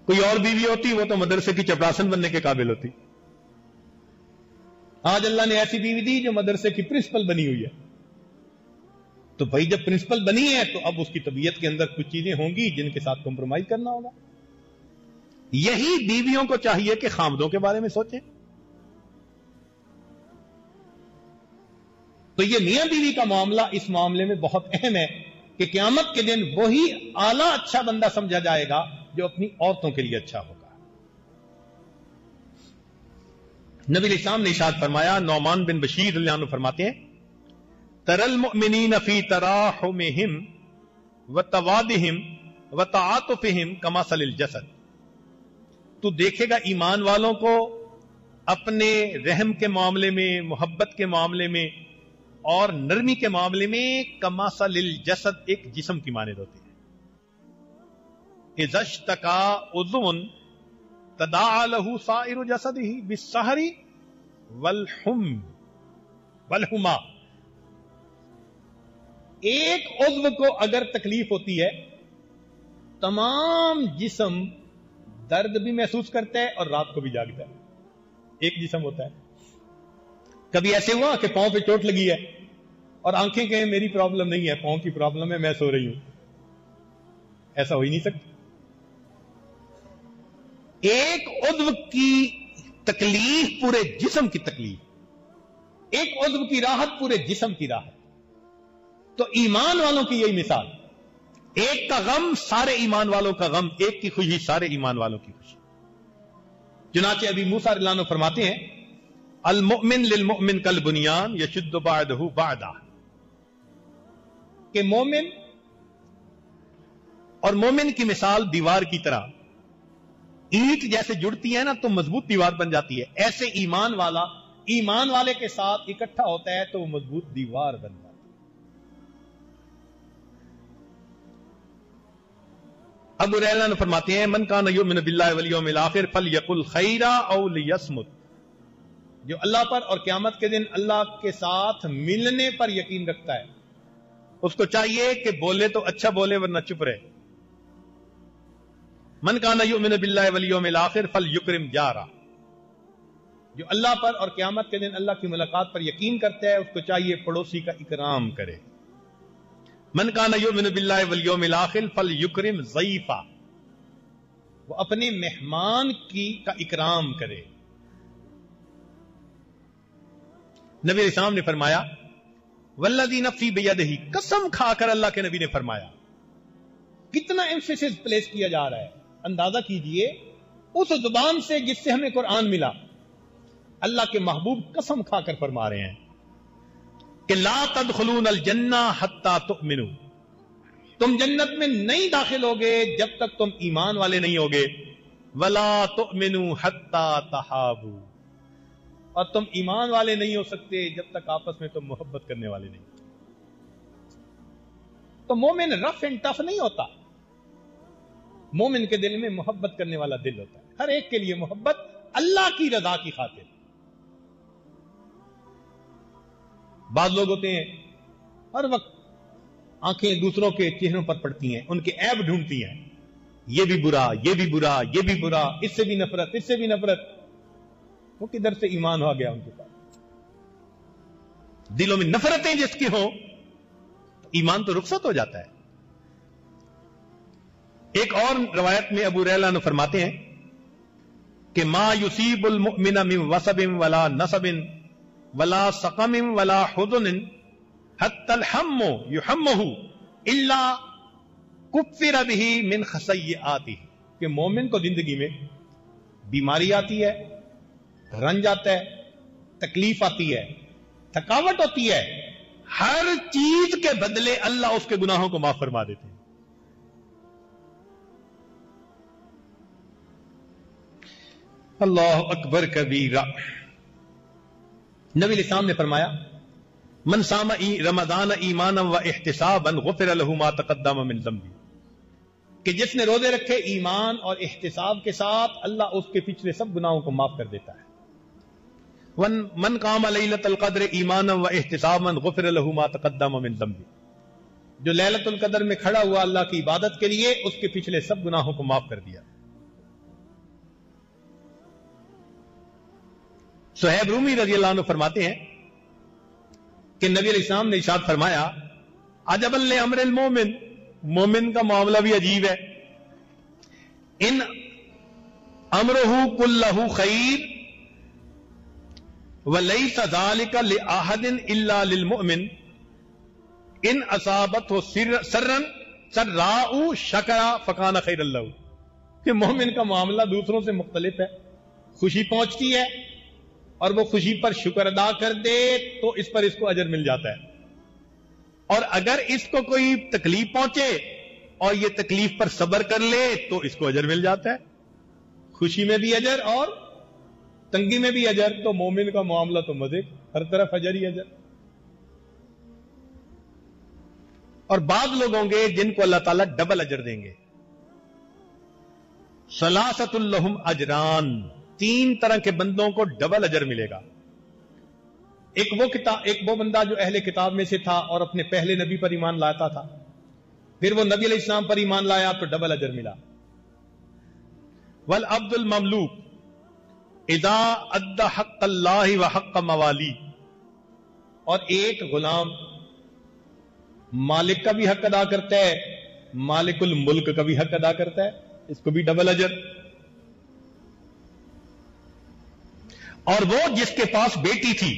کوئی اور بیوی ہوتی وہ تو مدرسے کی چپڑاسن بننے کے قابل ہوتی۔ آج اللہ نے ایسی بیوی دی جو مدرسے کی پرنسپل بنی ہوئی ہے۔ تو بھائی جب پرنسپل بنی ہے تو اب اس کی طبیعت کے اندر کچھ چیزیں ہوں گی جن کے ساتھ کمپرومائز کرنا ہوگا۔ یہی بیویوں کو چاہیے کہ خامدوں کے بارے میں سوچیں۔ تو یہ میاں بیوی کا معاملہ اس معاملے میں بہت اہم ہے کہ قیامت کے دن وہی اعلیٰ اچھا بندہ سمجھا جائے گا جو اپنی عورتوں کے لیے اچھا ہوگا۔ نبی علیہ السلام نے ارشاد فرمایا، نعمان بن بشیر رضی اللہ عنہ فرماتے ہیں تر المؤمنین فی تراحمہم وتوادہم وتعاطفہم کمثل الجسد، تو دیکھے گا ایمان والوں کو اپنے رحم کے معاملے میں، محبت کے معاملے میں اور نرمی کے معاملے میں کمثل الجسد، ایک جسم کی مانند ہوتے ہیں۔ اذا اشتکا عضو تداعی لہ سائر جسدہ بالسہر والحمى، ایک عضو کو اگر تکلیف ہوتی ہے تمام جسم درد بھی محسوس کرتا ہے اور رات کو بھی جاگتا ہے۔ ایک جسم ہوتا ہے۔ کبھی ایسے ہوا کہ پاؤں پہ چوٹ لگی ہے اور آنکھیں کہیں میری پرابلم نہیں ہے، پاؤں کی پرابلم ہے، میں سو رہی ہوں؟ ایسا ہو ہی نہیں سکتا۔ ایک عضو کی تکلیف پورے جسم کی تکلیف، ایک عضو کی راحت پورے جسم کی راحت۔ تو ایمان والوں کی یہی مثال، ایک کا غم سارے ایمان والوں کا غم، ایک کی خوشی سارے ایمان والوں کی خوشی۔ چنانچہ ابی موسیٰ رضی اللہ عنہ فرماتے ہیں المؤمن للمؤمن کالبنیان یشد بعدہ بعدا، کہ مومن اور مومن کی مثال دیوار کی طرح اینٹ جیسے جڑتی ہے نا تو مضبوط دیوار بن جاتی ہے، ایسے ایمان والا ایمان والے کے ساتھ اکٹھا ہوتا ہے تو وہ مضبوط دیوار بن جاتی ہے۔ ابو ہریرہ نے فرماتے ہیں من کان یؤمن باللہ والیوم الاخر فلیقل خیرا او لیصمت، جو اللہ پر اور قیامت کے دن اللہ کے ساتھ ملنے پر یقین رکھتا ہے اس کو چاہیے کہ بولے تو اچھا بولے ورنہ چپ رہے۔ من کان یؤمن باللہ والیوم الاخر فلیکرم جارہ، جو اللہ پر اور قیامت کے دن اللہ کی ملاقات پر یقین کرتا ہے اس کو چاہیے پڑوسی کا اکرام کرے۔ من کان یؤمن باللہ والیوم الاخر فلیکرم ضیفہ، وہ اپنے مہمان کا اکرام کرے۔ نبی علیہ السلام نے فرمایا والذی نفسی بیدہ، قسم کھا کر اللہ کے نبی نے فرمایا، کتنا ایمفیسس پلیس کیا جا رہا ہے، اندازہ کیجئے اس زبان سے جس سے ہمیں قرآن ملا، اللہ کے محبوب قسم کھا کر فرما رہے ہیں کہ لا تدخلون الجنہ حتی تؤمنوا، تم جنت میں نہیں داخل ہوگے جب تک تم ایمان والے نہیں ہوگے، ولا تؤمنوا حتی تحابوا، اور تم ایمان والے نہیں ہو سکتے جب تک آپس میں تم محبت کرنے والے نہیں۔ تو مومن رف اینڈ ٹف نہیں ہوتا، مومن کے دل میں محبت کرنے والا دل ہوتا ہے، ہر ایک کے لیے محبت اللہ کی رضا کی خاطر۔ بعض لوگ ہوتے ہیں ہر وقت آنکھیں دوسروں کے چہروں پر پڑتی ہیں، ان کے عیب ڈھونڈتی ہیں، یہ بھی برا، یہ بھی برا، یہ بھی برا، اس سے بھی نفرت، اس سے بھی نفرت۔ وہ کدھر سے ایمان ہو گیا ان کے پاس؟ دلوں میں نفرتیں جس کی ہوں ایمان تو رخصت ہو جاتا ہے۔ ایک اور روایت میں ابو ہریرہ نے فرماتے ہیں کہ ما یصیب المؤمن من وصب ولا نصب ولا سقم ولا حزن حتى الهم يحمه الا كفر به من خطيئاته، کہ مومن کو زندگی میں بیماری آتی ہے، رنج آتا ہے، تکلیف آتی ہے، تھکاوٹ ہوتی ہے، ہر چیز کے بدلے اللہ اس کے گناہوں کو معاف فرما دیتے ہیں۔ اللہ اکبر کبیرہ۔ نبی علیہ السلام نے فرمایا من صام رمضان ایمانا و احتسابا غفر له ما تقدم من ذنبه، کہ جس نے روزے رکھے ایمان اور احتساب کے ساتھ اللہ اس کے پچھلے سب گناہوں کو معاف کر دیتا ہے۔ من قام لیلۃ القدر ایمانا و احتسابا غفر له ما تقدم من ذنبه، جو لیلۃ القدر میں کھڑا ہوا اللہ کی عبادت کے لیے اس کے پچھلے سب گناہوں کو معاف کر دیا۔ صہیب رومی رضی اللہ عنہ فرماتے ہیں کہ نبی علیہ السلام نے ارشاد فرمایا عجبا لامر المومن، مومن کا معاملہ بھی عجیب ہے، ان امرہ کلہ خیر ولیس ذلک لأحد الا للمؤمن ان اصابته سراء شکر فکان خیر اللہ، کہ مومن کا معاملہ دوسروں سے مختلف ہے، خوشی پہنچتی ہے اور وہ خوشی پر شکر ادا کر دے تو اس پر اس کو اجر مل جاتا ہے، اور اگر اس کو کوئی تکلیف پہنچے اور یہ تکلیف پر صبر کر لے تو اس کو اجر مل جاتا ہے، خوشی میں بھی اجر اور تنگی میں بھی اجر۔ تو مومن کا معاملہ تو مزے، ہر طرف اجر ہی اجر۔ اور بعض لوگ ہوں گے جن کو اللہ تعالیٰ ڈبل اجر دیں گے، ثلاثۃ لہم اجران، 3 طرح کے بندوں کو ڈبل اجر ملے گا۔ ایک وہ بندہ جو اہل کتاب میں سے تھا اور اپنے پہلے نبی پر ایمان لاتا تھا، پھر وہ نبی علیہ السلام پر ایمان لایا تو ڈبل اجر ملا۔ والعبد المملوک اذا ادى حق اللہ وحق موالی، اور ایک غلام مالک کا بھی حق ادا کرتا ہے، مالک الملک کا بھی حق ادا کرتا ہے، اس کو بھی ڈبل اجر۔ اور وہ جس کے پاس بیٹی تھی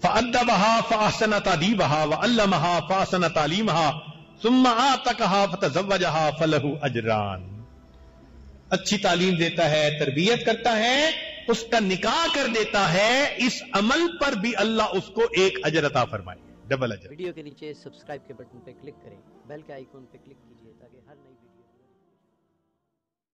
فأدبها فأحسن تأديبها وعلمها فأحسن تعليمها ثم آتقها فتزوجها فله اجران، اچھی تعلیم دیتا ہے، تربیت کرتا ہے، اس کا نکاح کر دیتا ہے، اس عمل پر بھی اللہ اس کو ایک اجر عطا فرمائے، ڈبل اجر۔ ویڈیو کے نیچے سبسکرائب کے بٹن پہ کلک کریں، بیل کے آئیکن پہ کلک کیجئے۔